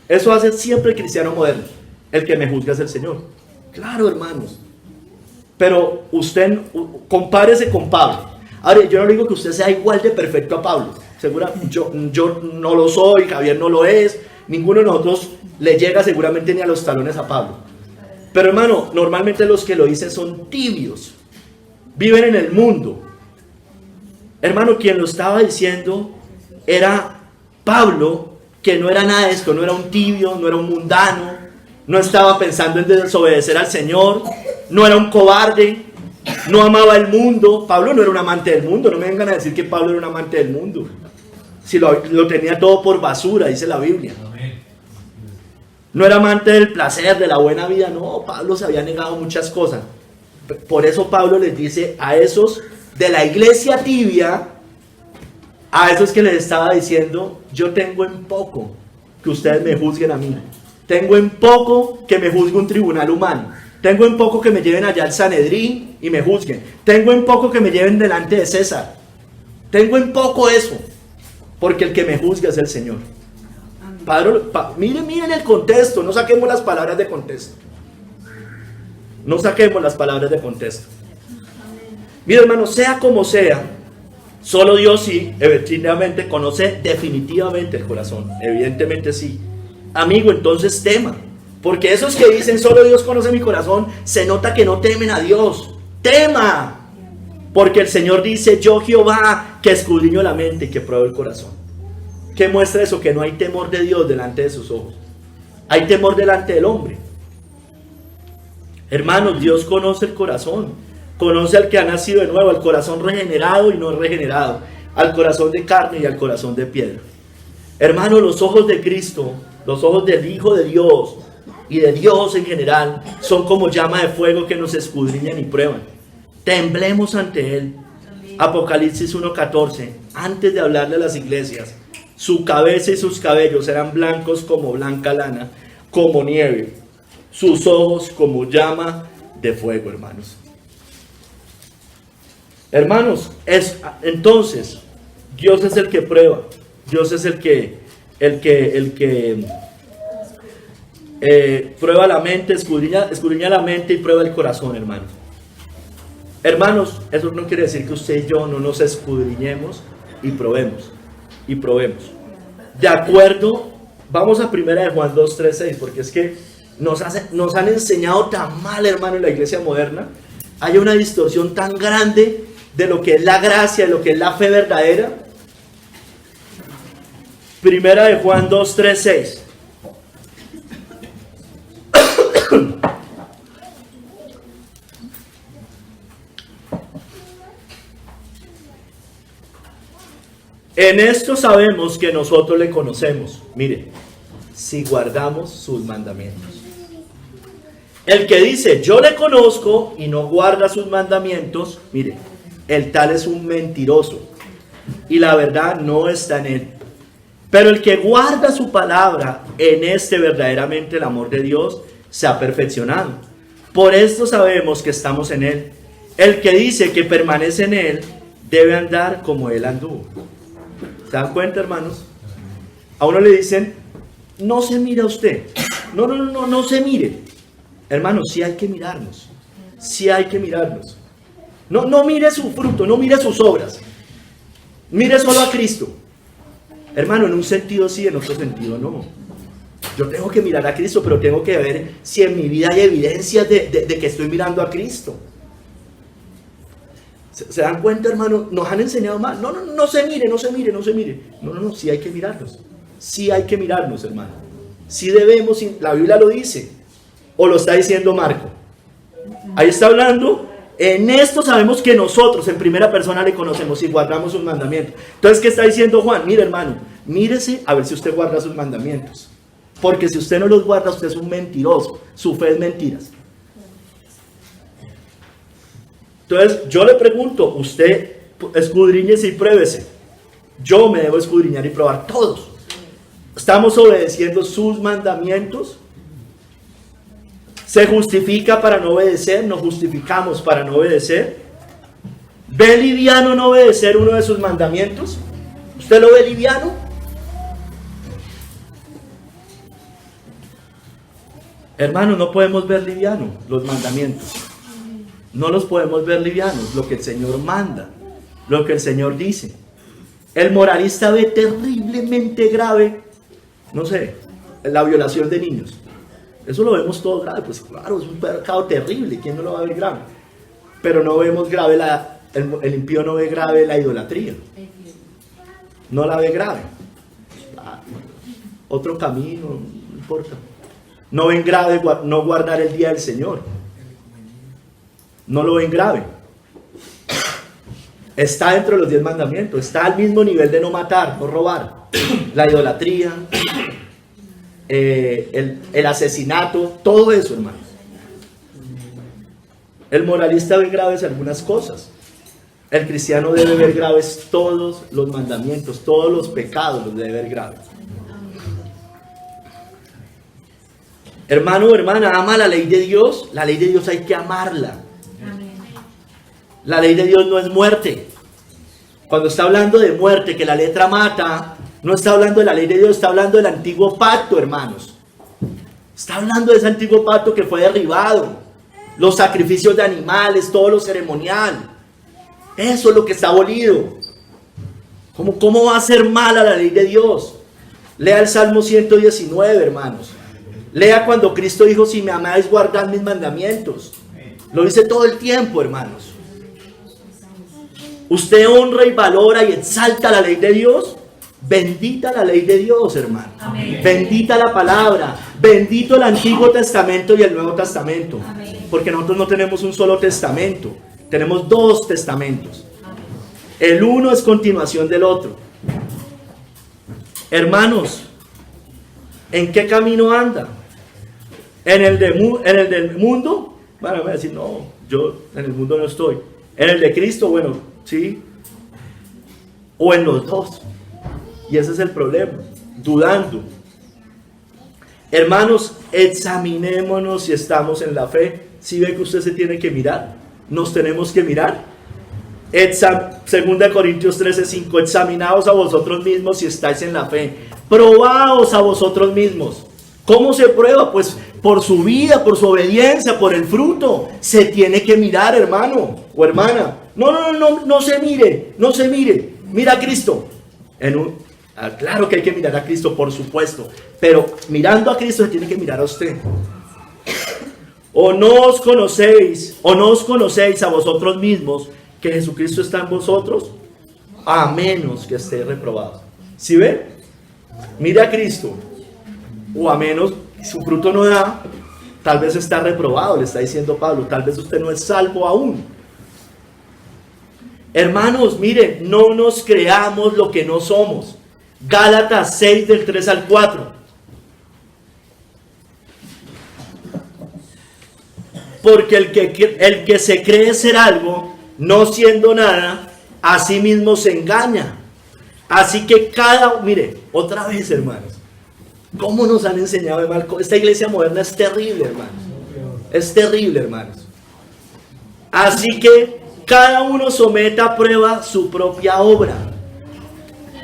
Eso hace siempre el cristiano moderno. El que me juzga es el Señor. Claro, hermanos. Pero usted compárese con Pablo. Ahora, yo no digo que usted sea igual de perfecto a Pablo. Seguramente yo no lo soy, Javier no lo es. Ninguno de nosotros le llega seguramente ni a los talones a Pablo. Pero hermano, normalmente los que lo dicen son tibios. Viven en el mundo. Hermano, quien lo estaba diciendo era Pablo, que no era nada de esto, no era un tibio, no era un mundano, no estaba pensando en desobedecer al Señor, no era un cobarde, no amaba el mundo. Pablo no era un amante del mundo, no me vengan a decir que Pablo era un amante del mundo. Si lo tenía todo por basura, dice la Biblia. No era amante del placer, de la buena vida, no, Pablo se había negado muchas cosas. Por eso Pablo les dice a esos de la iglesia tibia, a esos que les estaba diciendo, yo tengo en poco que ustedes me juzguen a mí. Tengo en poco que me juzgue un tribunal humano. Tengo en poco que me lleven allá al Sanedrín y me juzguen. Tengo en poco que me lleven delante de César. Tengo en poco eso, porque el que me juzga es el Señor. Miren el contexto, no saquemos las palabras de contexto. No saquemos las palabras de contexto. Mira, hermano, sea como sea, solo Dios sí, evidentemente conoce definitivamente el corazón. Evidentemente sí. Amigo, entonces tema. Porque esos que dicen solo Dios conoce mi corazón, se nota que no temen a Dios. Tema. Porque el Señor dice, yo Jehová, que escudriño la mente y que pruebo el corazón. ¿Qué muestra eso? Que no hay temor de Dios delante de sus ojos. Hay temor delante del hombre. Hermanos, Dios conoce el corazón. Conoce al que ha nacido de nuevo, al corazón regenerado y no regenerado, al corazón de carne y al corazón de piedra. Hermanos, los ojos de Cristo, los ojos del Hijo de Dios y de Dios en general, son como llama de fuego que nos escudriñan y prueban. Temblemos ante Él. Apocalipsis 1:14, antes de hablarle a las iglesias, su cabeza y sus cabellos eran blancos como blanca lana, como nieve, sus ojos como llama de fuego, hermanos. Hermanos, entonces, Dios es el que prueba, Dios es el que prueba la mente, escudriña la mente y prueba el corazón, hermanos. Hermanos, eso no quiere decir que usted y yo no nos escudriñemos y probemos. De acuerdo, vamos a 1 de Juan 2:3-6, porque es que nos han enseñado tan mal, hermano, en la iglesia moderna. Hay una distorsión tan grande de lo que es la gracia, de lo que es la fe verdadera. 1 de Juan 2:3-6. En esto sabemos que nosotros le conocemos. Mire, si guardamos sus mandamientos. El que dice, yo le conozco y no guarda sus mandamientos, mire, el tal es un mentiroso y la verdad no está en él. Pero el que guarda su palabra, en este verdaderamente el amor de Dios se ha perfeccionado. Por esto sabemos que estamos en él. El que dice que permanece en él, debe andar como él anduvo. ¿Se dan cuenta, hermanos? A uno le dicen, no se mira usted. No se mire. Hermanos, sí hay que mirarnos. Sí hay que mirarnos. No mire su fruto, no mire sus obras. Mire solo a Cristo. Hermano, en un sentido sí, en otro sentido no. Yo tengo que mirar a Cristo, pero tengo que ver si en mi vida hay evidencias de que estoy mirando a Cristo. ¿Se dan cuenta, hermano? Nos han enseñado mal. No se mire. No, sí hay que mirarnos. Sí hay que mirarnos, hermano. Sí debemos, la Biblia lo dice. ¿O lo está diciendo Marco? Ahí está hablando En esto sabemos que nosotros en primera persona le conocemos y guardamos sus mandamientos. Entonces, ¿qué está diciendo Juan? Mire, hermano, mírese a ver si usted guarda sus mandamientos. Porque si usted no los guarda, usted es un mentiroso. Su fe es mentiras. Entonces, yo le pregunto, usted escudriñese y pruébese. Yo me debo escudriñar y probar todos. ¿Estamos obedeciendo sus mandamientos? ¿Se justifica para no obedecer? ¿Nos justificamos para no obedecer? ¿Ve liviano no obedecer uno de sus mandamientos? ¿Usted lo ve liviano? Hermanos, no podemos ver liviano los mandamientos. No los podemos ver livianos, lo que el Señor manda, lo que el Señor dice. El moralista ve terriblemente grave, no sé, la violación de niños. Eso lo vemos todo grave, pues claro, es un pecado terrible, ¿quién no lo va a ver grave? Pero no vemos grave, el impío no ve grave la idolatría. No la ve grave. Otro camino, no importa. No ven grave no guardar el día del Señor. No lo ven grave. Está dentro de los 10 mandamientos. Está al mismo nivel de no matar, no robar. La idolatría, el asesinato, todo eso, hermanos. El moralista ve graves algunas cosas. El cristiano debe ver graves todos los mandamientos, todos los pecados los debe ver graves. Hermano o hermana, ama la ley de Dios. La ley de Dios hay que amarla. La ley de Dios no es muerte. Cuando está hablando de muerte, que la letra mata, no está hablando de la ley de Dios, está hablando del antiguo pacto, hermanos. Está hablando de ese antiguo pacto que fue derribado. Los sacrificios de animales, todo lo ceremonial. Eso es lo que está abolido. ¿Cómo va a ser mala la ley de Dios? Lea el Salmo 119, hermanos. Lea cuando Cristo dijo, si me amáis, guardad mis mandamientos. Lo dice todo el tiempo, hermanos. Usted honra y valora y exalta la ley de Dios. Bendita la ley de Dios, hermano. Amén. Bendita la palabra. Bendito el Antiguo Testamento y el Nuevo Testamento. Amén. Porque nosotros no tenemos un solo testamento. Tenemos 2 testamentos. Amén. El uno es continuación del otro. Hermanos, ¿en qué camino anda? ¿En el del mundo? Bueno, me van a decir, no, yo en el mundo no estoy. ¿En el de Cristo? Bueno, sí. O en los 2. Y ese es el problema, dudando. Hermanos, examinémonos si estamos en la fe. Si ve que usted se tiene que mirar, nos tenemos que mirar. 2 Corintios 13:5, examinaos a vosotros mismos si estáis en la fe. Probaos a vosotros mismos. ¿Cómo se prueba? Pues por su vida, por su obediencia, por el fruto. Se tiene que mirar, hermano o hermana. No se mire, no se mire. Mira a Cristo. Claro que hay que mirar a Cristo, por supuesto. Pero mirando a Cristo se tiene que mirar a usted. O no os conocéis a vosotros mismos que Jesucristo está en vosotros, a menos que esté reprobado. ¿Sí ve? Mire a Cristo. O a menos, su fruto no da, tal vez está reprobado, le está diciendo Pablo, tal vez usted no es salvo aún. Hermanos, miren, no nos creamos lo que no somos. Gálatas 6 del 3 al 4. Porque el que se cree ser algo, no siendo nada, a sí mismo se engaña. Así que mire, otra vez, hermanos, ¿cómo nos han enseñado de mal? Esta iglesia moderna es terrible, hermanos. Es terrible, hermanos. Así que cada uno someta a prueba su propia obra.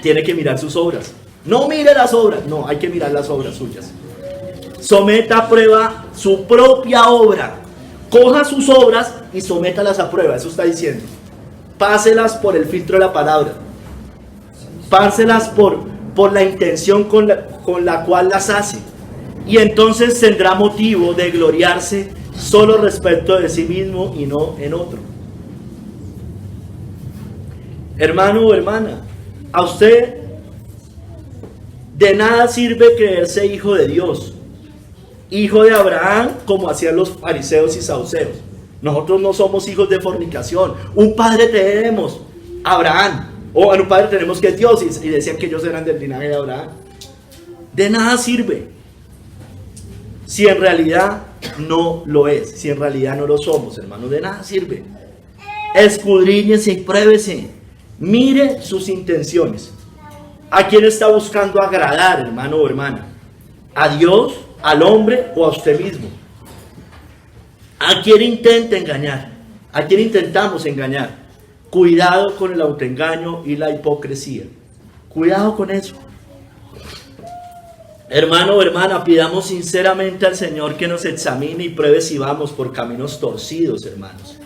Tiene que mirar sus obras. No mire las obras, no, hay que mirar las obras suyas. Someta a prueba su propia obra. Coja sus obras y sométalas a prueba, eso está diciendo. Páselas por el filtro de la palabra. Páselas por la intención con la cual las hace. Y entonces tendrá motivo de gloriarse solo respecto de sí mismo y no en otro. Hermano o hermana, a usted de nada sirve creerse hijo de Dios, hijo de Abraham, como hacían los fariseos y saduceos. Nosotros no somos hijos de fornicación. Un padre tenemos, Abraham. O un padre tenemos que es Dios. Y decían que ellos eran del linaje de Abraham. De nada sirve si en realidad no lo es. Si en realidad no lo somos, hermanos. De nada sirve. Escudriñese y pruébese. Mire sus intenciones. ¿A quién está buscando agradar, hermano o hermana? ¿A Dios, al hombre o a usted mismo? ¿A quién intenta engañar? ¿A quién intentamos engañar? Cuidado con el autoengaño y la hipocresía. Cuidado con eso. Hermano o hermana, pidamos sinceramente al Señor que nos examine y pruebe si vamos por caminos torcidos, hermanos.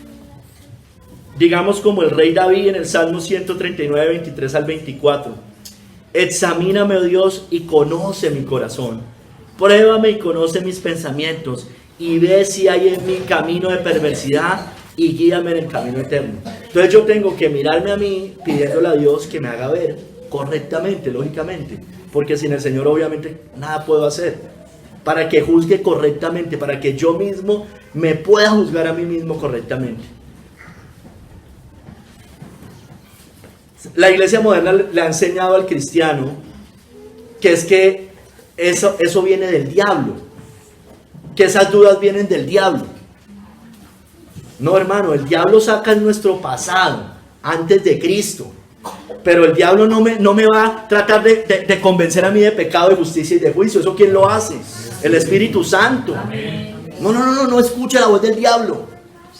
Digamos como el rey David en el Salmo 139, 23 al 24. Examíname, oh Dios, y conoce mi corazón. Pruébame y conoce mis pensamientos. Y ve si hay en mi camino de perversidad y guíame en el camino eterno. Entonces yo tengo que mirarme a mí pidiéndole a Dios que me haga ver correctamente, lógicamente. Porque sin el Señor obviamente nada puedo hacer. Para que juzgue correctamente, para que yo mismo me pueda juzgar a mí mismo correctamente. La iglesia moderna le ha enseñado al cristiano que es que eso viene del diablo, que esas dudas vienen del diablo. No, hermano, el diablo saca nuestro pasado antes de Cristo, pero el diablo no me va a tratar de convencer a mí de pecado, de justicia y de juicio. ¿Eso quién lo hace? El Espíritu Santo. No escuche la voz del diablo.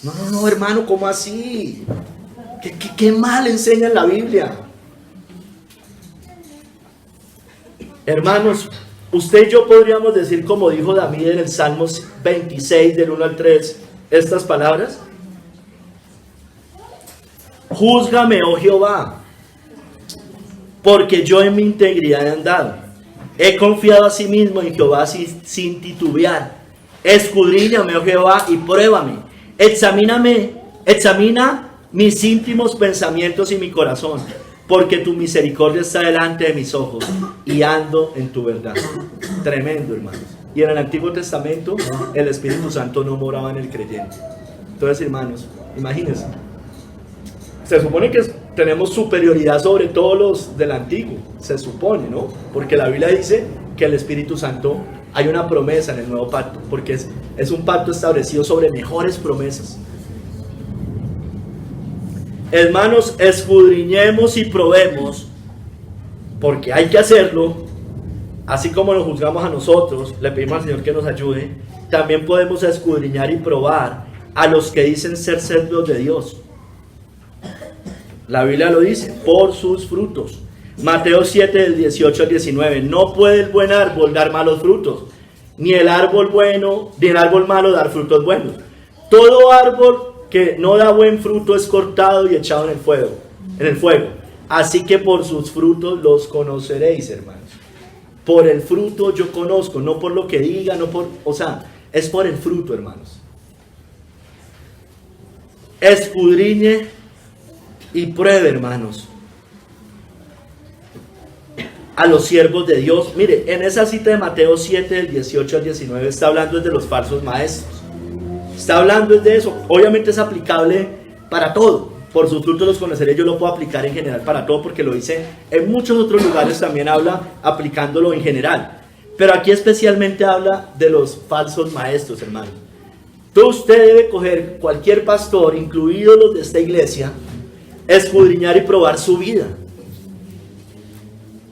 No, hermano, ¿cómo así? ¿Qué mal enseña en la Biblia? Hermanos, usted y yo podríamos decir, como dijo David en el Salmo 26, del 1 al 3, estas palabras. Júzgame, oh Jehová, porque yo en mi integridad he andado. He confiado a sí mismo en Jehová sin titubear. Escudriñame, oh Jehová, y pruébame. Examina mis íntimos pensamientos y mi corazón, porque tu misericordia está delante de mis ojos y ando en tu verdad. Tremendo, hermanos. Y en el Antiguo Testamento el Espíritu Santo no moraba en el creyente. Entonces, hermanos, imagínense, se supone que tenemos superioridad sobre todos los del Antiguo, se supone, ¿no? Porque la Biblia dice que el Espíritu Santo, hay una promesa en el nuevo pacto, porque es un pacto establecido sobre mejores promesas. Hermanos, escudriñemos y probemos, porque hay que hacerlo. Así como nos juzgamos a nosotros, le pedimos al Señor que nos ayude. También podemos escudriñar y probar a los que dicen ser siervos de Dios. La Biblia lo dice, por sus frutos. Mateo 7, del 18 al 19. No puede el buen árbol dar malos frutos, ni el árbol malo dar frutos buenos. Todo árbol que no da buen fruto es cortado y echado en el fuego. Así que por sus frutos los conoceréis, hermanos. Por el fruto yo conozco, no por lo que diga, es por el fruto, hermanos. Escudriñe y pruebe, hermanos, a los siervos de Dios. Mire, en esa cita de Mateo 7, del 18 al 19, está hablando de los falsos maestros. Está hablando de eso. Obviamente es aplicable para todo. Por sus frutos los conoceré. Yo lo puedo aplicar en general para todo, porque lo dice en muchos otros lugares, también habla aplicándolo en general. Pero aquí especialmente habla de los falsos maestros, hermano. Entonces usted debe coger cualquier pastor, incluidos los de esta iglesia, escudriñar y probar su vida.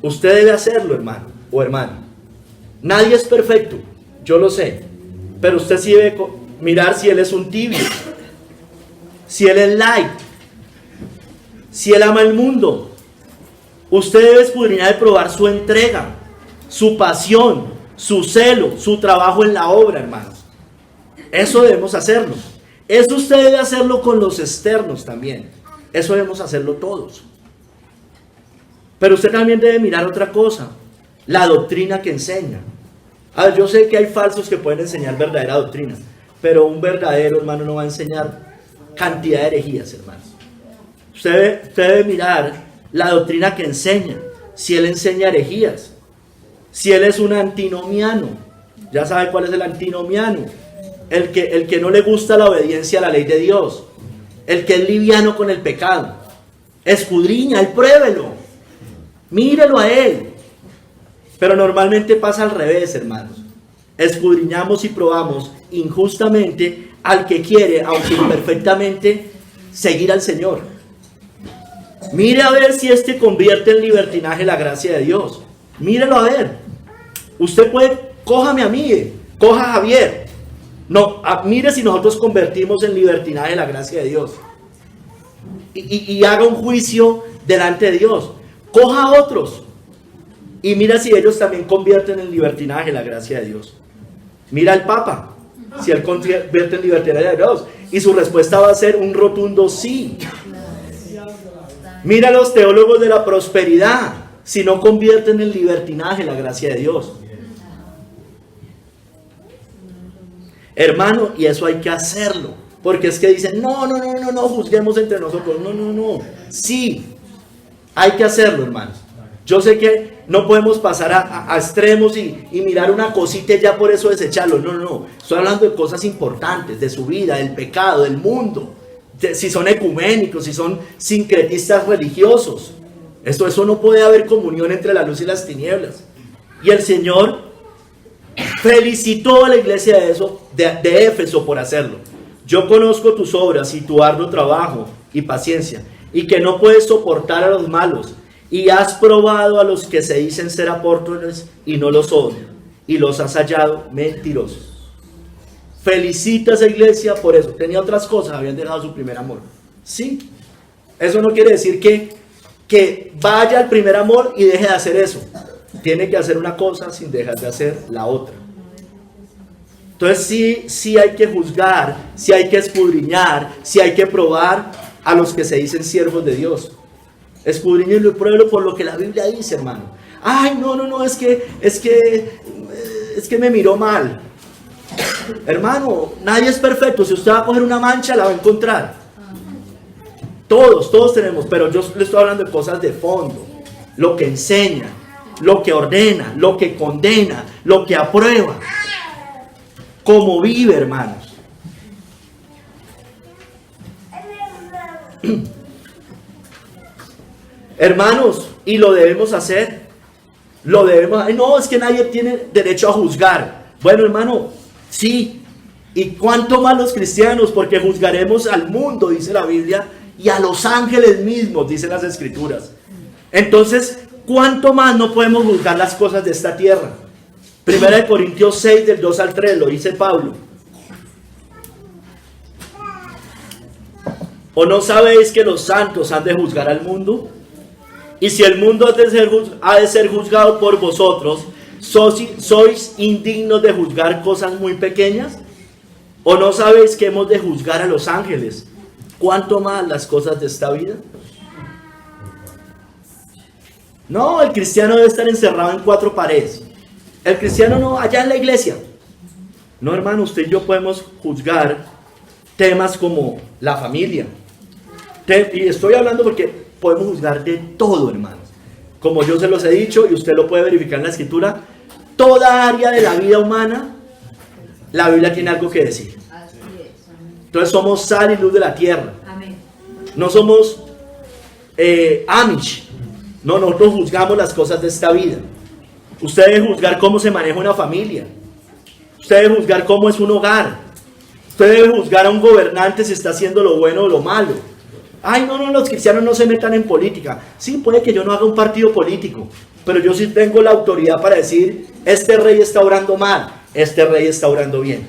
Usted debe hacerlo, hermano o hermana. Nadie es perfecto, yo lo sé. Pero usted sí debe mirar si él es un tibio, si él es light, si él ama el mundo. Usted debe escudriñar y probar su entrega, su pasión, su celo, su trabajo en la obra, hermanos. Eso debemos hacerlo. Eso usted debe hacerlo con los externos también. Eso debemos hacerlo todos. Pero usted también debe mirar otra cosa: la doctrina que enseña. A ver, yo sé que hay falsos que pueden enseñar verdadera doctrina, pero un verdadero hermano no va a enseñar cantidad de herejías, hermanos. Usted debe mirar la doctrina que enseña. Si él enseña herejías, si él es un antinomiano, ya sabe cuál es el antinomiano. el que no le gusta la obediencia a la ley de Dios, el que es liviano con el pecado. Escudriña, él pruébelo, mírelo a él. Pero normalmente pasa al revés, hermanos. Escudriñamos y probamos injustamente al que quiere, aunque imperfectamente, seguir al Señor. Mire a ver si este convierte en libertinaje la gracia de Dios. Mírelo a ver. Usted puede, cójame a mí, coja a Javier. No, mire si nosotros convertimos en libertinaje la gracia de Dios. Y haga un juicio delante de Dios. Coja a otros. Y mira si ellos también convierten en libertinaje la gracia de Dios. Mira al Papa, si él convierte en libertinaje de Dios. Y su respuesta va a ser un rotundo sí. Mira a los teólogos de la prosperidad, si no convierten en libertinaje la gracia de Dios. Hermano, y eso hay que hacerlo. Porque es que dicen, no, juzguemos entre nosotros. No. Sí, hay que hacerlo, hermanos. Yo sé que no podemos pasar a extremos y mirar una cosita y ya por eso desecharlo. No. Estoy hablando de cosas importantes, de su vida, del pecado, del mundo. Si son ecuménicos, si son sincretistas religiosos. Eso no puede haber comunión entre la luz y las tinieblas. Y el Señor felicitó a la iglesia de Éfeso por hacerlo. Yo conozco tus obras y tu arduo trabajo y paciencia, y que no puedes soportar a los malos, y has probado a los que se dicen ser apóstoles y no lo son, y los has hallado mentirosos. Felicita a esa iglesia por eso. Tenía otras cosas, habían dejado su primer amor. Sí, eso no quiere decir que vaya al primer amor y deje de hacer eso. Tiene que hacer una cosa sin dejar de hacer la otra. Entonces sí hay que juzgar, sí hay que escudriñar, sí hay que probar a los que se dicen siervos de Dios. Escudriñenlo y pruébelo por lo que la Biblia dice, hermano. Ay, no, es que me miró mal. Hermano, nadie es perfecto. Si usted va a coger una mancha, la va a encontrar. Todos tenemos, pero yo le estoy hablando de cosas de fondo. Lo que enseña, lo que ordena, lo que condena, lo que aprueba. Cómo vive, hermanos. Hermanos, y lo debemos hacer. No, es que nadie tiene derecho a juzgar. Bueno, hermano, sí. ¿Y cuánto más los cristianos? Porque juzgaremos al mundo, dice la Biblia, y a los ángeles mismos, dicen las Escrituras. Entonces, ¿cuánto más no podemos juzgar las cosas de esta tierra? 1 Corintios 6, del 2 al 3, lo dice Pablo. ¿O no sabéis que los santos han de juzgar al mundo? Y si el mundo ha de ser juzgado por vosotros, ¿sois indignos de juzgar cosas muy pequeñas? ¿O no sabéis que hemos de juzgar a los ángeles? ¿Cuánto más las cosas de esta vida? No, el cristiano debe estar encerrado en 4 paredes. El cristiano no, allá en la iglesia. No, hermano, usted y yo podemos juzgar temas como la familia. Y estoy hablando porque podemos juzgar de todo, hermanos. Como yo se los he dicho y usted lo puede verificar en la Escritura, toda área de la vida humana, la Biblia tiene algo que decir. Entonces somos sal y luz de la tierra. No somos Amish. No, nosotros juzgamos las cosas de esta vida. Usted debe juzgar cómo se maneja una familia. Usted debe juzgar cómo es un hogar. Usted debe juzgar a un gobernante si está haciendo lo bueno o lo malo. Ay, no, los cristianos no se metan en política. Sí, puede que yo no haga un partido político, pero yo sí tengo la autoridad para decir, este rey está obrando mal, este rey está obrando bien.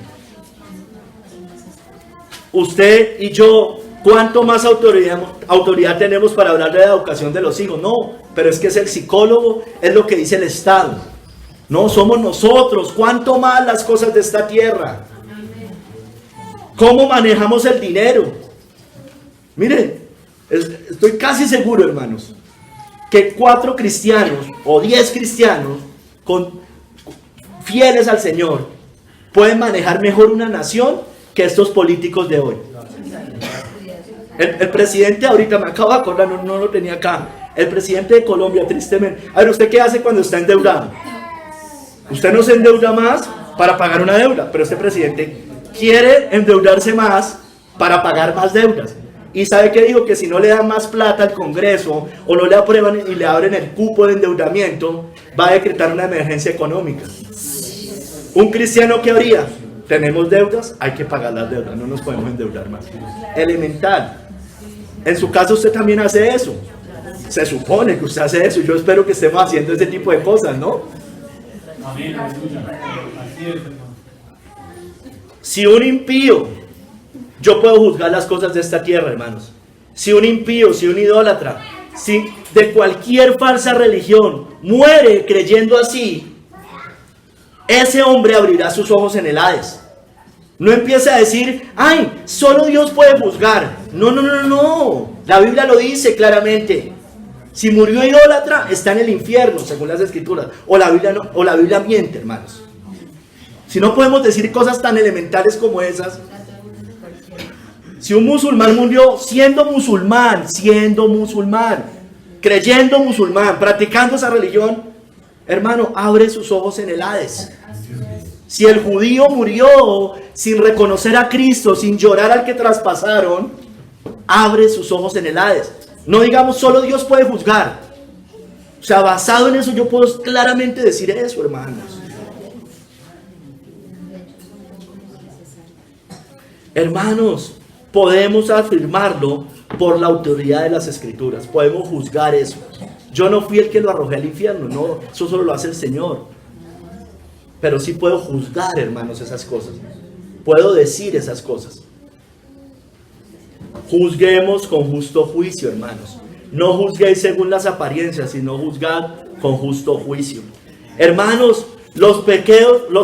Usted y yo, ¿cuánto más autoridad tenemos para hablar de la educación de los hijos? No, pero es que es el psicólogo, es lo que dice el Estado. No, somos nosotros. ¿Cuánto más las cosas de esta tierra? ¿Cómo manejamos el dinero? Miren, estoy casi seguro, hermanos, que 4 cristianos o 10 cristianos fieles al Señor pueden manejar mejor una nación que estos políticos de hoy. El presidente, ahorita me acabo de acordar, no lo tenía acá, el presidente de Colombia, tristemente. A ver, ¿usted qué hace cuando está endeudado? Usted no se endeuda más para pagar una deuda, pero este presidente quiere endeudarse más para pagar más deudas. ¿Y sabe qué dijo? Que si no le dan más plata al Congreso o no le aprueban y le abren el cupo de endeudamiento, va a decretar una emergencia económica. Un cristiano, ¿qué haría? Tenemos deudas, hay que pagar las deudas, no nos podemos endeudar más. Elemental. En su caso usted también hace eso. Se supone que usted hace eso. Yo espero que estemos haciendo ese tipo de cosas, ¿no? Amén. Así es, hermano. Si un impío, yo puedo juzgar las cosas de esta tierra, hermanos. Si un impío, si un idólatra, si de cualquier falsa religión muere creyendo así, ese hombre abrirá sus ojos en el Hades. No empiece a decir, ay, solo Dios puede juzgar. No, no, no, no. La Biblia lo dice claramente. Si murió idólatra, está en el infierno, según las Escrituras. O la Biblia, no, o la Biblia miente, hermanos. Si no podemos decir cosas tan elementales como esas. Si un musulmán murió siendo musulmán, creyendo musulmán, practicando esa religión, hermano, abre sus ojos en el Hades. Si el judío murió sin reconocer a Cristo, sin llorar al que traspasaron, abre sus ojos en el Hades. No digamos solo Dios puede juzgar. O sea, basado en eso yo puedo claramente decir eso, hermanos. Hermanos, podemos afirmarlo por la autoridad de las Escrituras. Podemos juzgar eso. Yo no fui el que lo arrojé al infierno, no, eso solo lo hace el Señor. Pero sí puedo juzgar, hermanos, esas cosas. Puedo decir esas cosas. Juzguemos con justo juicio, hermanos. No juzguéis según las apariencias, sino juzgad con justo juicio. Hermanos, los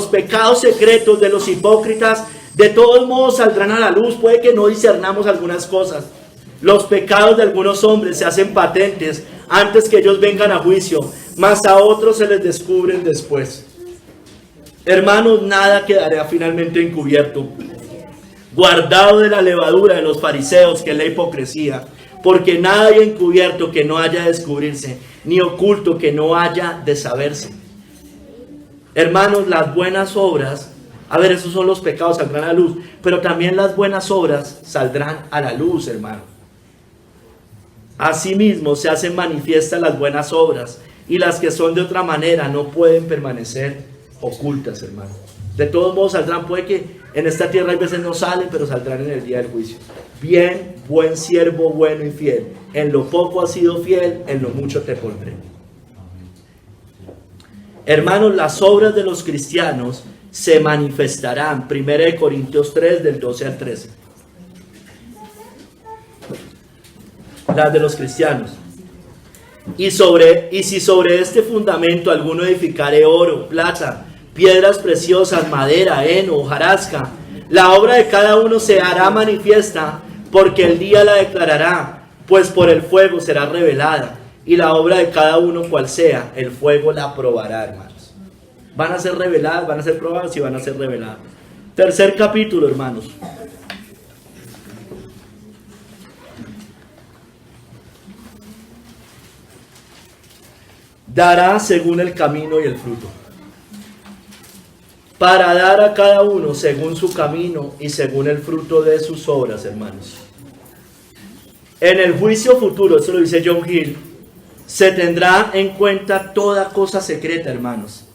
pecados secretos de los hipócritas de todos modos saldrán a la luz. Puede que no discernamos algunas cosas. Los pecados de algunos hombres se hacen patentes antes que ellos vengan a juicio, mas a otros se les descubren después. Hermanos, nada quedará finalmente encubierto, guardado de la levadura de los fariseos, que es la hipocresía, porque nada hay encubierto que no haya de descubrirse, ni oculto que no haya de saberse. Hermanos, las buenas obras, a ver, esos son los pecados, saldrán a la luz, pero también las buenas obras saldrán a la luz, hermano. Asimismo se hacen manifiestas las buenas obras, y las que son de otra manera no pueden permanecer ocultas, hermano. De todos modos saldrán, puede que en esta tierra hay veces no salen, pero saldrán en el día del juicio. Bien, buen siervo, bueno y fiel. En lo poco has sido fiel, en lo mucho te pondré. Hermanos, las obras de los cristianos se manifestarán. 1 Corintios 3, del 12 al 13. Las de los cristianos. Y si sobre este fundamento alguno edificare oro, plata, piedras preciosas, madera, heno, hojarasca, la obra de cada uno se hará manifiesta, porque el día la declarará, pues por el fuego será revelada, y la obra de cada uno cual sea, el fuego la probará, hermanos. Van a ser reveladas, van a ser probadas y van a ser reveladas. Tercer capítulo, hermanos. Dará según el camino y el fruto, para dar a cada uno según su camino y según el fruto de sus obras, hermanos. En el juicio futuro, eso lo dice John Hill, se tendrá en cuenta toda cosa secreta, hermanos.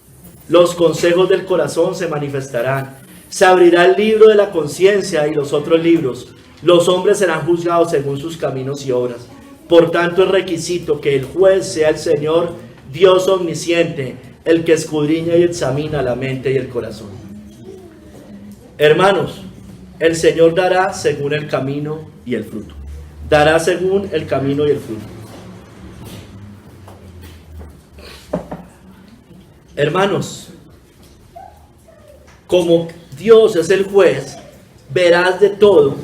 Los consejos del corazón se manifestarán. Se abrirá el libro de la conciencia y los otros libros. Los hombres serán juzgados según sus caminos y obras. Por tanto, es requisito que el juez sea el Señor, Dios omnisciente, el que escudriña y examina la mente y el corazón. Hermanos, el Señor dará según el camino y el fruto. Dará según el camino y el fruto. Hermanos, como Dios es el juez, verás de todo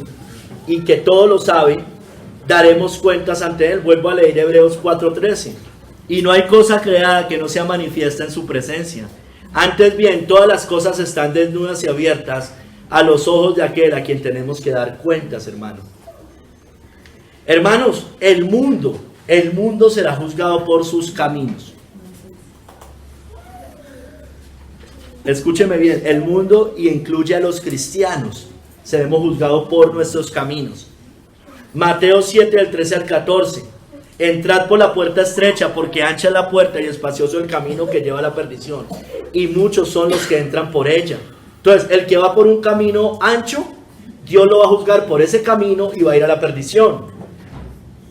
y que todo lo sabe, daremos cuentas ante Él. Vuelvo a leer Hebreos 4:13. Y no hay cosa creada que no sea manifiesta en su presencia. Antes bien, todas las cosas están desnudas y abiertas a los ojos de aquel a quien tenemos que dar cuentas, hermanos. Hermanos, el mundo será juzgado por sus caminos. escúcheme bien, el mundo y incluye a los cristianos, seremos juzgados por nuestros caminos. Mateo 7 del 13 al 14. Entrad por la puerta estrecha, porque ancha es la puerta y espacioso el camino que lleva a la perdición, y muchos son los que entran por ella. Entonces, el que va por un camino ancho, Dios lo va a juzgar por ese camino y va a ir a la perdición.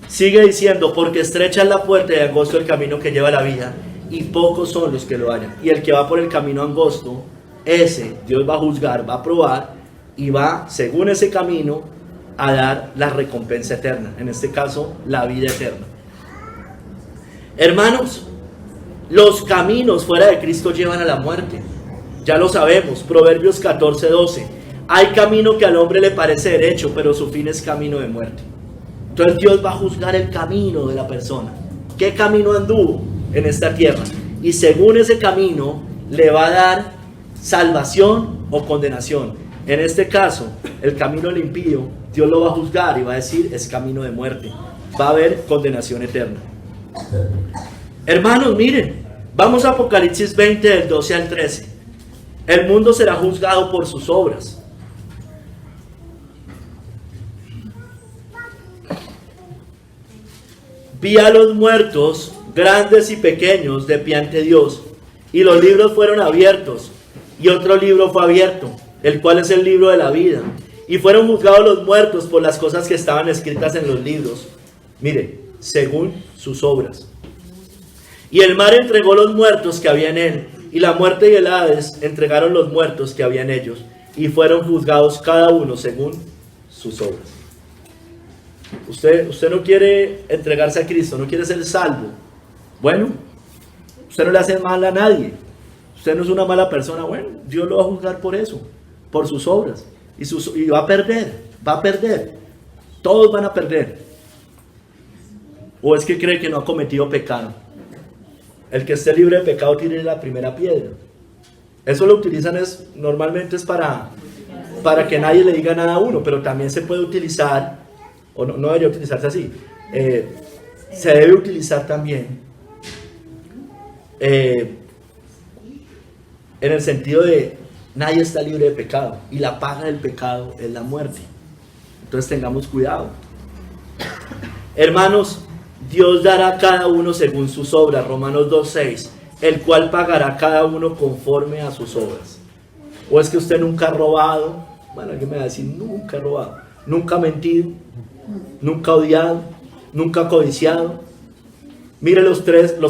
Sigue diciendo, porque estrecha es la puerta y angosto el camino que lleva a la vida, y pocos son los que lo hallan. Y el que va por el camino angosto, ese Dios va a juzgar, va a probar, y va, según ese camino, a dar la recompensa eterna, en este caso, la vida eterna. Hermanos, los caminos fuera de Cristo llevan a la muerte. Ya lo sabemos, Proverbios 14:12. Hay camino que al hombre le parece derecho, pero su fin es camino de muerte. Entonces Dios va a juzgar el camino de la persona. ¿Qué camino anduvo en esta tierra? Y según ese camino, le va a dar salvación o condenación. En este caso, el camino del impío, Dios lo va a juzgar y va a decir, es camino de muerte. Va a haber condenación eterna. Hermanos, miren, vamos a Apocalipsis 20 del 12 al 13. El mundo será juzgado por sus obras. Vi a los muertos, grandes y pequeños, de pie ante Dios, y los libros fueron abiertos, y otro libro fue abierto, el cual es el libro de la vida. Y fueron juzgados los muertos por las cosas que estaban escritas en los libros. Mire, según sus obras. Y el mar entregó los muertos que había en él, y la muerte y el Hades entregaron los muertos que había en ellos, y fueron juzgados cada uno según sus obras. Usted no quiere entregarse a Cristo, no quiere ser salvo. Bueno, usted no le hace mal a nadie. Usted no es una mala persona. Bueno, Dios lo va a juzgar por eso, por sus obras. Y va a perder. Todos van a perder. ¿O es que cree que no ha cometido pecado? El que esté libre de pecado tire la primera piedra. Eso lo utilizan normalmente es para que nadie le diga nada a uno, pero también se puede utilizar, o no debería utilizarse así, se debe utilizar también en el sentido de nadie está libre de pecado y la paga del pecado es la muerte. Entonces tengamos cuidado. Hermanos, Dios dará a cada uno según sus obras, Romanos 2:6, el cual pagará a cada uno conforme a sus obras. ¿O es que usted nunca ha robado? Bueno, alguien me va a decir, nunca he robado, nunca ha mentido, nunca ha odiado, nunca ha codiciado. Mire los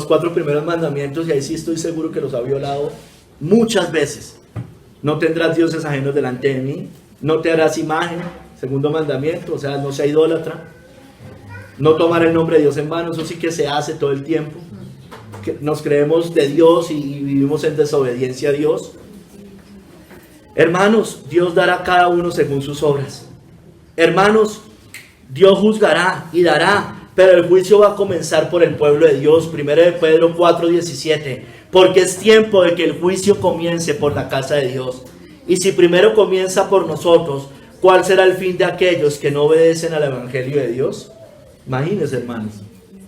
4 primeros mandamientos, y ahí sí estoy seguro que los ha violado muchas veces. No tendrás dioses ajenos delante de mí, no te harás imagen, segundo mandamiento, o sea, no sea idólatra. No tomar el nombre de Dios en vano, eso sí que se hace todo el tiempo. Que nos creemos de Dios y vivimos en desobediencia a Dios. Hermanos, Dios dará a cada uno según sus obras. Hermanos, Dios juzgará y dará, pero el juicio va a comenzar por el pueblo de Dios. 1 de Pedro 4:17, porque es tiempo de que el juicio comience por la casa de Dios. Y si primero comienza por nosotros, ¿cuál será el fin de aquellos que no obedecen al evangelio de Dios? Imagínense, hermanos,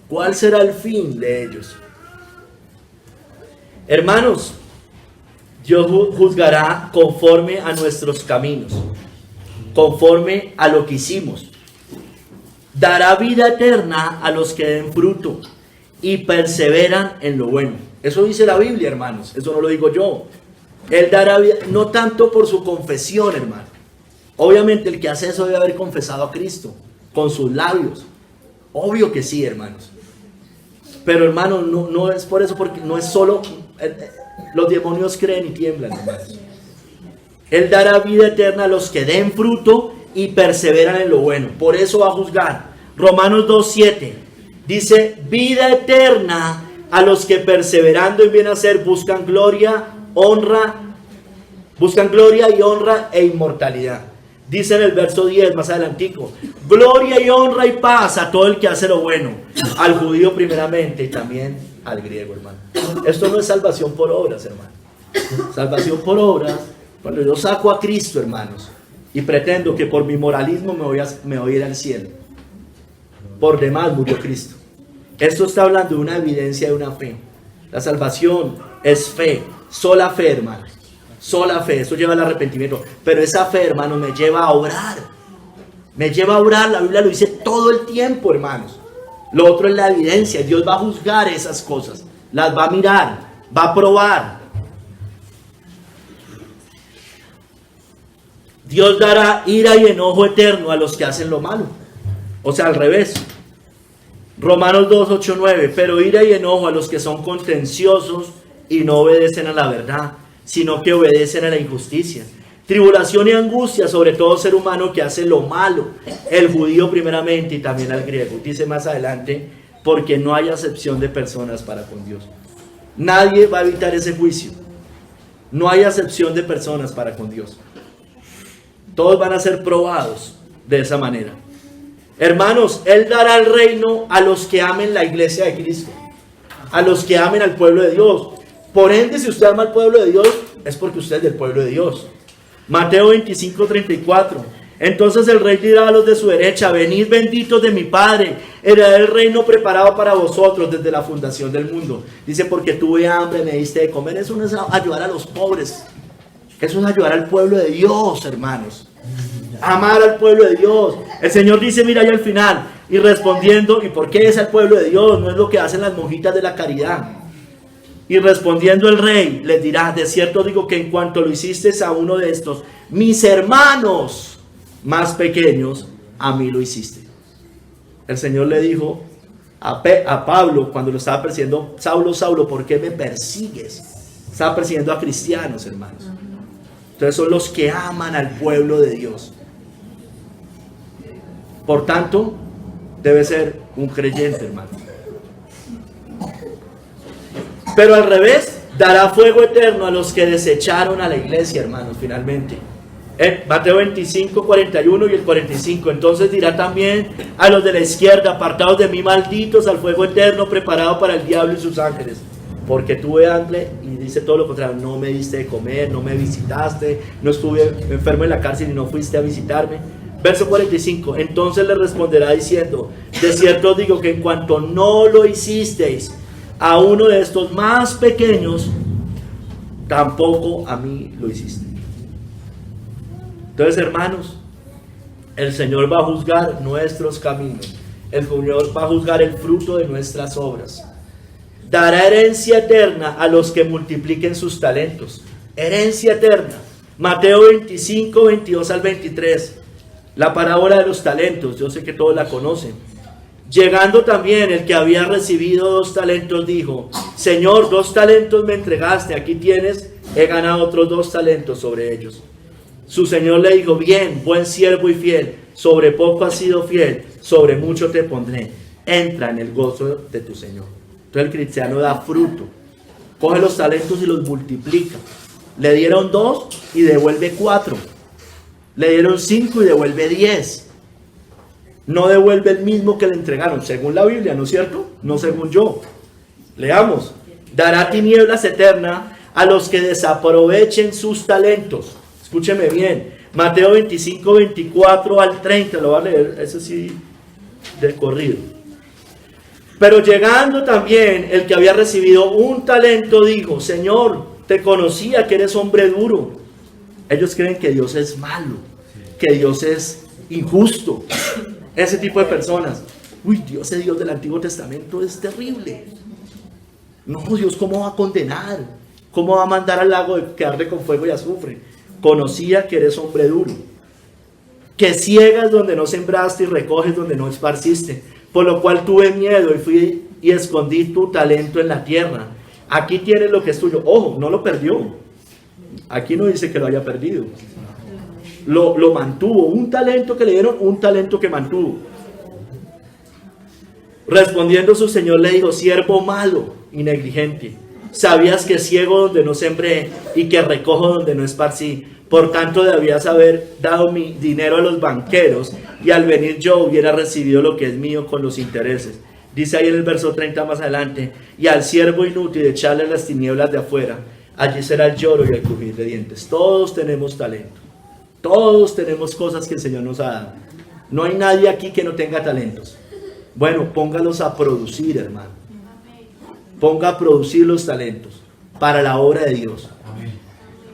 ¿cuál será el fin de ellos? Hermanos, Dios juzgará conforme a nuestros caminos, conforme a lo que hicimos. Dará vida eterna a los que den fruto y perseveran en lo bueno. Eso dice la Biblia, hermanos, eso no lo digo yo. Él dará vida, no tanto por su confesión, hermano. Obviamente el que hace eso debe haber confesado a Cristo con sus labios. Obvio que sí, hermanos. Pero hermanos, no es por eso, porque no es solo... los demonios creen y tiemblan, hermanos. Él dará vida eterna a los que den fruto y perseveran en lo bueno. Por eso va a juzgar. Romanos 2:7 dice, vida eterna a los que perseverando en bien hacer buscan gloria y honra e inmortalidad. Dice en el verso 10 más adelantico, gloria y honra y paz a todo el que hace lo bueno, al judío primeramente y también al griego, hermano. Esto no es salvación por obras, hermano. Salvación por obras, cuando yo saco a Cristo, hermanos, y pretendo que por mi moralismo me voy a ir al cielo. Por demás murió Cristo. Esto está hablando de una evidencia de una fe. La salvación es fe, sola fe, hermano. Sola fe, eso lleva al arrepentimiento. Pero esa fe, hermanos, me lleva a orar. Me lleva a orar, la Biblia lo dice todo el tiempo, hermanos. Lo otro es la evidencia. Dios va a juzgar esas cosas. Las va a mirar, va a probar. Dios dará ira y enojo eterno a los que hacen lo malo. O sea, al revés. Romanos 2, 8, 9. Pero ira y enojo a los que son contenciosos y no obedecen a la verdad, sino que obedecen a la injusticia. Tribulación y angustia sobre todo ser humano que hace lo malo, el judío primeramente y también al griego. Dice más adelante, porque no hay acepción de personas para con Dios. Nadie va a evitar ese juicio. No hay acepción de personas para con Dios. Todos van a ser probados de esa manera. Hermanos, Él dará el reino a los que amen la iglesia de Cristo, a los que amen al pueblo de Dios. Por ende, si usted ama al pueblo de Dios, es porque usted es del pueblo de Dios. Mateo 25, 34. Entonces el rey dirá a los de su derecha, venid benditos de mi Padre, heredad el reino preparado para vosotros desde la fundación del mundo. Dice, porque tuve hambre, me diste de comer. Eso no es ayudar a los pobres. Eso es ayudar al pueblo de Dios, hermanos. Amar al pueblo de Dios. El Señor dice, mira ya al final, y respondiendo, ¿y por qué es al pueblo de Dios? No es lo que hacen las monjitas de la caridad. Y respondiendo el rey, les dirá, de cierto digo que en cuanto lo hiciste a uno de estos, mis hermanos más pequeños, a mí lo hiciste. El Señor le dijo a Pablo, cuando lo estaba persiguiendo, Saulo, Saulo, ¿por qué me persigues? Estaba persiguiendo a cristianos, hermanos. Entonces son los que aman al pueblo de Dios. Por tanto, debe ser un creyente, hermano. Pero al revés, dará fuego eterno a los que desecharon a la iglesia, hermanos, finalmente. Mateo 25, 41 y el 45. Entonces dirá también a los de la izquierda, apartados de mí, malditos, al fuego eterno preparado para el diablo y sus ángeles. Porque tuve hambre, y dice todo lo contrario, no me diste de comer, no me visitaste, no estuve enfermo en la cárcel y no fuiste a visitarme. Verso 45, entonces le responderá diciendo, de cierto digo que en cuanto no lo hicisteis a uno de estos más pequeños, tampoco a mí lo hiciste. Entonces, hermanos, el Señor va a juzgar nuestros caminos. El Señor va a juzgar el fruto de nuestras obras. Dará herencia eterna a los que multipliquen sus talentos. Herencia eterna. Mateo 25, 22 al 23. La parábola de los talentos. Yo sé que todos la conocen. Llegando también el que había recibido 2 talentos, dijo, Señor, 2 talentos me entregaste, aquí tienes, he ganado otros 2 talentos sobre ellos. Su Señor le dijo, bien, buen siervo y fiel, sobre poco has sido fiel, sobre mucho te pondré, entra en el gozo de tu Señor. Entonces el cristiano da fruto, coge los talentos y los multiplica. Le dieron 2 y devuelve 4, le dieron 5 y devuelve 10. No devuelve el mismo que le entregaron, según la Biblia, ¿no es cierto? No según yo. Leamos. Dará tinieblas eternas a los que desaprovechen sus talentos. Escúcheme bien. Mateo 25, 24 al 30. Lo voy a leer, eso sí, de corrido. Pero llegando también el que había recibido 1 talento, dijo, Señor, te conocía que eres hombre duro. Ellos creen que Dios es malo, que Dios es injusto. Ese tipo de personas. Uy, Dios, el Dios del Antiguo Testamento es terrible. No, Dios, ¿cómo va a condenar? ¿Cómo va a mandar al lago que arde con fuego y azufre? Conocía que eres hombre duro, que ciegas donde no sembraste y recoges donde no esparciste. Por lo cual tuve miedo y fui y escondí tu talento en la tierra. Aquí tienes lo que es tuyo. Ojo, no lo perdió. Aquí no dice que lo haya perdido. Lo mantuvo. 1 talento que le dieron, 1 talento que mantuvo. Respondiendo su señor le dijo, siervo malo y negligente, sabías que ciego donde no sembré y que recojo donde no esparcí. Por tanto debías haber dado mi dinero a los banqueros y al venir yo hubiera recibido lo que es mío con los intereses. Dice ahí en el verso 30 más adelante, y al siervo inútil echarle las tinieblas de afuera, allí será el lloro y el crujir de dientes. Todos tenemos talento. Todos tenemos cosas que el Señor nos ha dado. No hay nadie aquí que no tenga talentos. Bueno, póngalos a producir, hermano. Ponga a producir los talentos para la obra de Dios.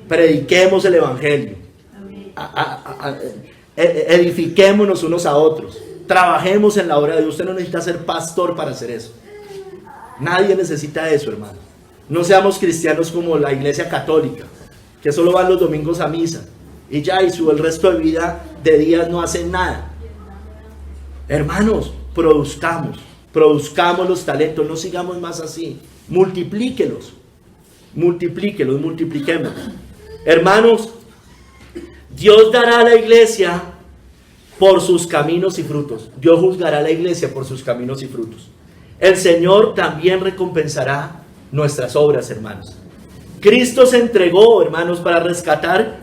Prediquemos el Evangelio. Edifiquémonos unos a otros. Trabajemos en la obra de Dios. Usted no necesita ser pastor para hacer eso. Nadie necesita eso, hermano. No seamos cristianos como la iglesia católica, que solo van los domingos a misa y ya, y el resto de vida de días no hacen nada. Hermanos, produzcamos los talentos, no sigamos más así. Multiplíquelos, multipliquemos. Hermanos, Dios dará a la iglesia por sus caminos y frutos. Dios juzgará a la iglesia por sus caminos y frutos. El Señor también recompensará nuestras obras, hermanos. Cristo se entregó, hermanos, para rescatar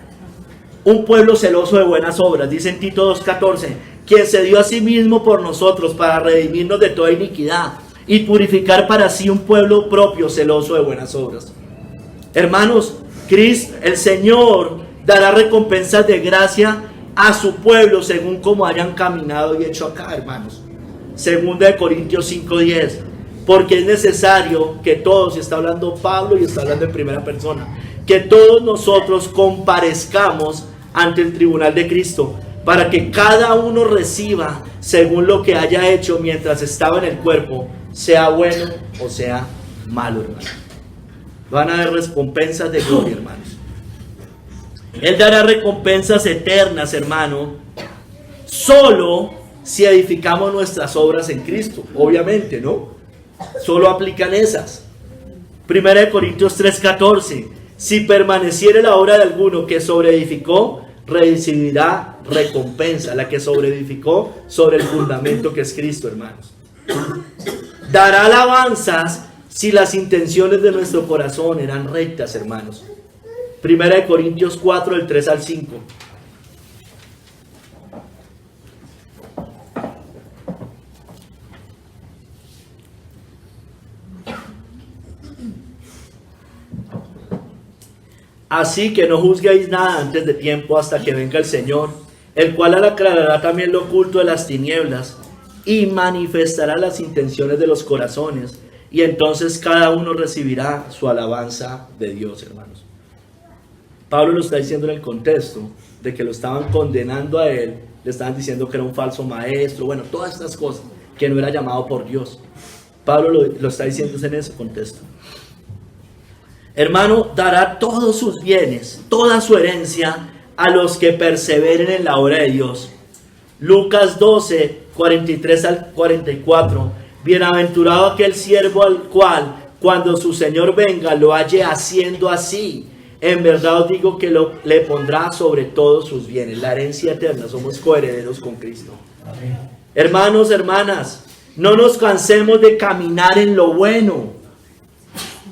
un pueblo celoso de buenas obras. Dice en Tito 2:14, quien se dio a sí mismo por nosotros para redimirnos de toda iniquidad y purificar para sí un pueblo propio celoso de buenas obras. Hermanos, Cristo, el Señor dará recompensas de gracia a su pueblo según como hayan caminado y hecho acá, hermanos. Segunda de Corintios 5:10, porque es necesario que todos, y está hablando Pablo y está hablando en primera persona, que todos nosotros comparezcamos ante el tribunal de Cristo, para que cada uno reciba según lo que haya hecho mientras estaba en el cuerpo, sea bueno o sea malo, hermano. Van a haber recompensas de gloria, hermanos. Él dará recompensas eternas, hermano, solo si edificamos nuestras obras en Cristo. Obviamente, ¿no? Solo aplican esas. Primera de Corintios 3:14. Si permaneciere la obra de alguno que sobreedificó, recibirá recompensa. La que sobreedificó sobre el fundamento que es Cristo, hermanos. Dará alabanzas si las intenciones de nuestro corazón eran rectas, hermanos. Primera de Corintios 4, del 3 al 5. Así que no juzguéis nada antes de tiempo hasta que venga el Señor, el cual aclarará también lo oculto de las tinieblas y manifestará las intenciones de los corazones, y entonces cada uno recibirá su alabanza de Dios, hermanos. Pablo lo está diciendo en el contexto de que lo estaban condenando a él, le estaban diciendo que era un falso maestro, bueno, todas estas cosas, que no era llamado por Dios. Pablo lo está diciendo en ese contexto. Hermano, dará todos sus bienes, toda su herencia a los que perseveren en la obra de Dios. Lucas 12, 43 al 44. Bienaventurado aquel siervo al cual, cuando su Señor venga, lo halle haciendo así. En verdad os digo que le pondrá sobre todos sus bienes. La herencia eterna, somos coherederos con Cristo. Amén. Hermanos, hermanas, no nos cansemos de caminar en lo bueno.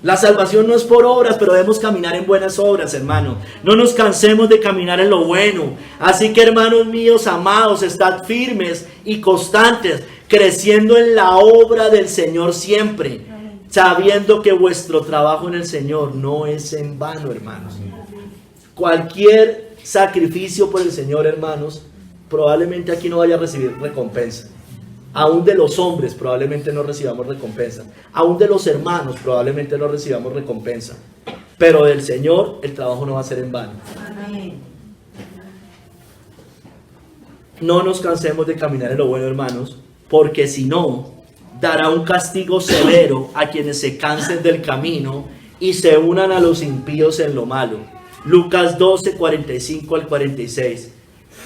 La salvación no es por obras, pero debemos caminar en buenas obras, hermanos. No nos cansemos de caminar en lo bueno. Así que, hermanos míos amados, estad firmes y constantes, creciendo en la obra del Señor siempre, sabiendo que vuestro trabajo en el Señor no es en vano, hermanos. Cualquier sacrificio por el Señor, hermanos, probablemente aquí no vaya a recibir recompensa. Aún de los hombres probablemente no recibamos recompensa. Aún de los hermanos probablemente no recibamos recompensa. Pero del Señor el trabajo no va a ser en vano. Amén. No nos cansemos de caminar en lo bueno, hermanos, porque si no, dará un castigo severo a quienes se cansen del camino y se unan a los impíos en lo malo. Lucas 12, 45 al 46.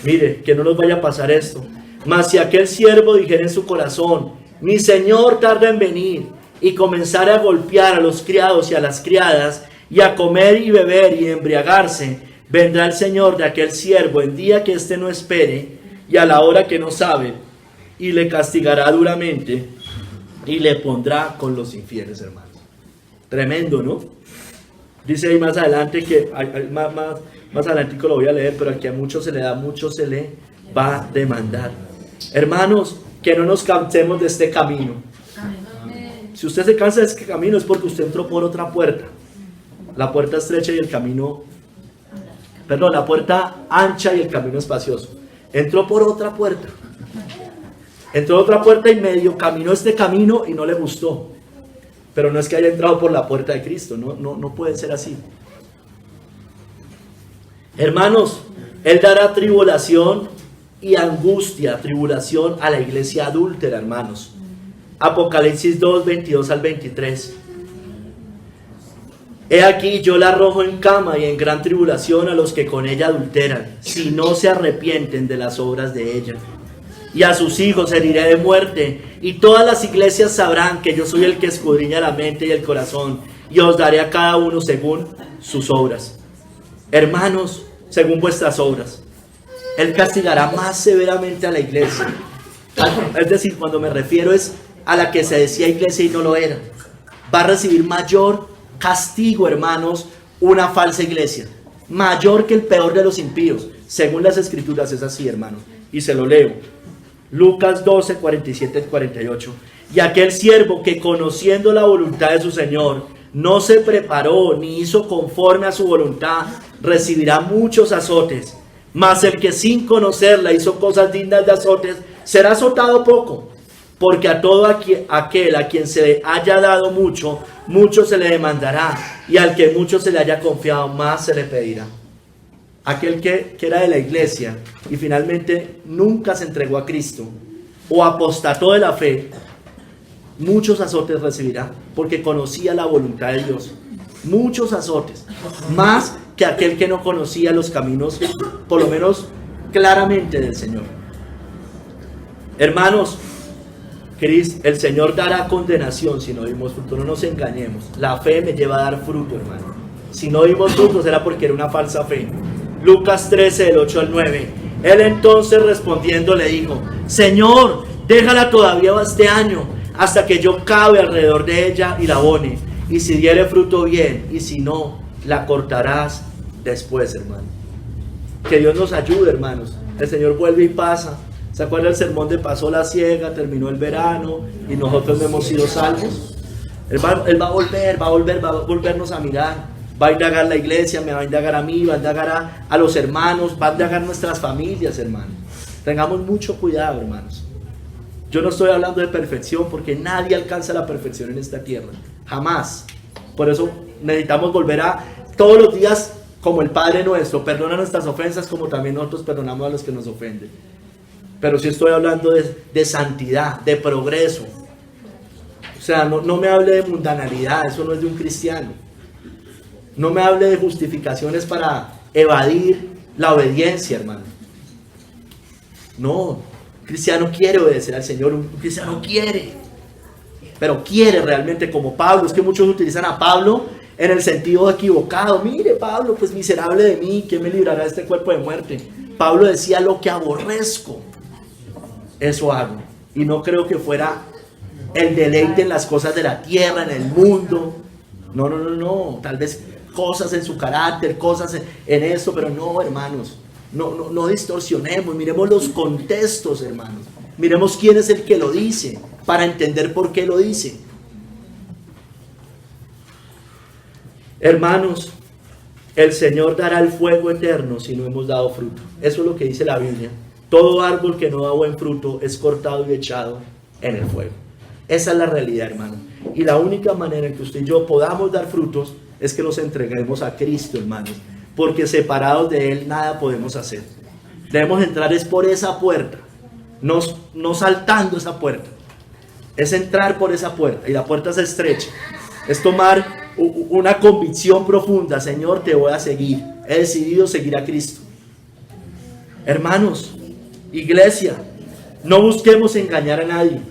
Mire, que no nos vaya a pasar esto. Mas si aquel siervo dijera en su corazón, mi señor tarda en venir, y comenzara a golpear a los criados y a las criadas, y a comer y beber y embriagarse, vendrá el señor de aquel siervo en día que éste no espere, y a la hora que no sabe, y le castigará duramente, y le pondrá con los infieles, hermanos. Tremendo, ¿no? Dice ahí más adelante que, más adelante que lo voy a leer, pero aquí a muchos se le da, mucho se le va a demandar. Hermanos, que no nos cansemos de este camino. Si usted se cansa de este camino es porque usted entró por otra puerta. La puerta estrecha y el camino, perdón, la puerta ancha y el camino espacioso. Entró por otra puerta. Entró otra puerta y medio caminó este camino y no le gustó. Pero no es que haya entrado por la puerta de Cristo, no puede ser así. Hermanos, Él dará tribulación y angustia, tribulación a la iglesia adúltera, hermanos. Apocalipsis 2, 22 al 23. He aquí yo la arrojo en cama y en gran tribulación a los que con ella adulteran, si no se arrepienten de las obras de ella. Y a sus hijos heriré de muerte, y todas las iglesias sabrán que yo soy el que escudriña la mente y el corazón, y os daré a cada uno según sus obras. Hermanos, según vuestras obras. Él castigará más severamente a la iglesia. Es decir, cuando me refiero es a la que se decía iglesia y no lo era. Va a recibir mayor castigo, hermanos, una falsa iglesia. Mayor que el peor de los impíos. Según las escrituras es así, hermanos. Y se lo leo. Lucas 12, 47 y 48. Y aquel siervo que conociendo la voluntad de su Señor no se preparó ni hizo conforme a su voluntad, recibirá muchos azotes. Mas el que sin conocerla hizo cosas dignas de azotes, será azotado poco. Porque a todo aquel a quien se le haya dado mucho, mucho se le demandará. Y al que mucho se le haya confiado, más se le pedirá. Aquel que era de la iglesia y finalmente nunca se entregó a Cristo o apostató de la fe, muchos azotes recibirá, porque conocía la voluntad de Dios. Muchos azotes, más que aquel que no conocía los caminos, por lo menos claramente, del Señor. Hermanos, el Señor dará condenación si no dimos fruto. No nos engañemos. La fe me lleva a dar fruto, hermano. Si no dimos fruto será porque era una falsa fe. Lucas 13, del 8 al 9. Él entonces respondiendo le dijo: Señor, déjala todavía este año, hasta que yo cabe alrededor de ella y la abone. Y si diere fruto, bien, y si no, la cortarás después, hermano. Que Dios nos ayude, hermanos. El Señor vuelve y pasa. ¿Se acuerda el sermón de pasó la siega, terminó el verano y nosotros no hemos sido salvos? Él va a volvernos a mirar. Va a indagar la iglesia, me va a indagar a mí, va a indagar a los hermanos, va a indagar nuestras familias, hermanos. Tengamos mucho cuidado, hermanos. Yo no estoy hablando de perfección, porque nadie alcanza la perfección en esta tierra. Jamás. Por eso necesitamos volver a todos los días, como el Padre nuestro, perdona nuestras ofensas como también nosotros perdonamos a los que nos ofenden. Pero sí estoy hablando de santidad, de progreso. O sea, no me hable de mundanalidad, eso no es de un cristiano. No me hable de justificaciones para evadir la obediencia, hermano. No, un cristiano quiere obedecer al Señor, un cristiano quiere. Pero quiere realmente, como Pablo. Es que muchos utilizan a Pablo en el sentido equivocado. Mire, Pablo, pues miserable de mí, ¿quién me librará de este cuerpo de muerte? Pablo decía: lo que aborrezco, eso hago. Y no creo que fuera el deleite en las cosas de la tierra, en el mundo. No. Tal vez cosas en su carácter, cosas en eso, pero no, hermanos. No distorsionemos, miremos los contextos, hermanos. Miremos quién es el que lo dice, para entender por qué lo dice. Hermanos, el Señor dará el fuego eterno si no hemos dado fruto. Eso es lo que dice la Biblia. Todo árbol que no da buen fruto es cortado y echado en el fuego. Esa es la realidad, hermano. Y la única manera en que usted y yo podamos dar frutos es que nos entreguemos a Cristo, hermanos. Porque separados de Él nada podemos hacer. Debemos entrar es por esa puerta. No saltando esa puerta. Es entrar por esa puerta. Y la puerta es estrecha. Es tomar una convicción profunda. Señor, te voy a seguir. He decidido seguir a Cristo. Hermanos, iglesia, no busquemos engañar a nadie.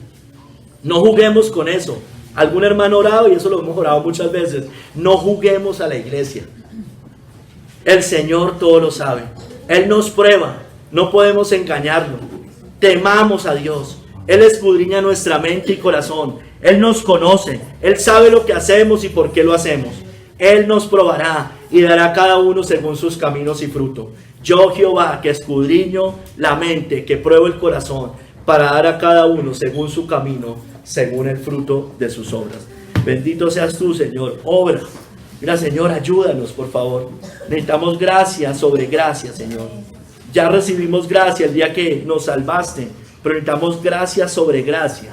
No juguemos con eso. Algún hermano orado, y eso lo hemos orado muchas veces: no juguemos a la iglesia. El Señor todo lo sabe. Él nos prueba. No podemos engañarlo. Temamos a Dios. Él escudriña nuestra mente y corazón. Él nos conoce. Él sabe lo que hacemos y por qué lo hacemos. Él nos probará y dará a cada uno según sus caminos y fruto. Yo, Jehová, que escudriño la mente, que pruebo el corazón, para dar a cada uno según su camino, según el fruto de sus obras. Bendito seas tú, Señor. Obra. Mira, Señor, ayúdanos, por favor. Necesitamos gracia sobre gracia, Señor. Ya recibimos gracia el día que nos salvaste, pero necesitamos gracia sobre gracia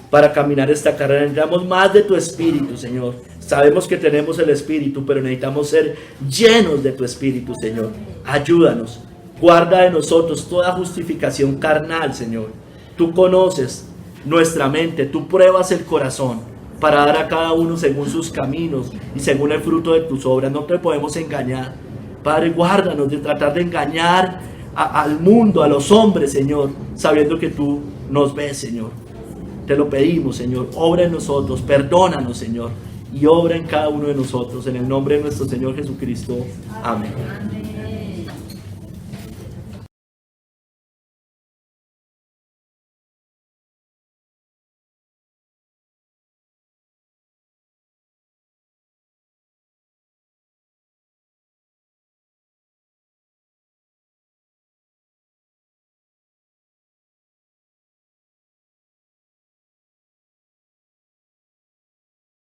para caminar esta carrera. Necesitamos más de tu Espíritu, Señor. Sabemos que tenemos el Espíritu, pero necesitamos ser llenos de tu Espíritu, Señor. Ayúdanos. Guarda de nosotros toda justificación carnal, Señor. Tú conoces nuestra mente, tú pruebas el corazón para dar a cada uno según sus caminos y según el fruto de tus obras. No te podemos engañar. Padre, guárdanos de tratar de engañar al mundo, a los hombres, Señor, sabiendo que tú nos ves, Señor. Te lo pedimos, Señor. Obra en nosotros, perdónanos, Señor, y obra en cada uno de nosotros. En el nombre de nuestro Señor Jesucristo. Amén.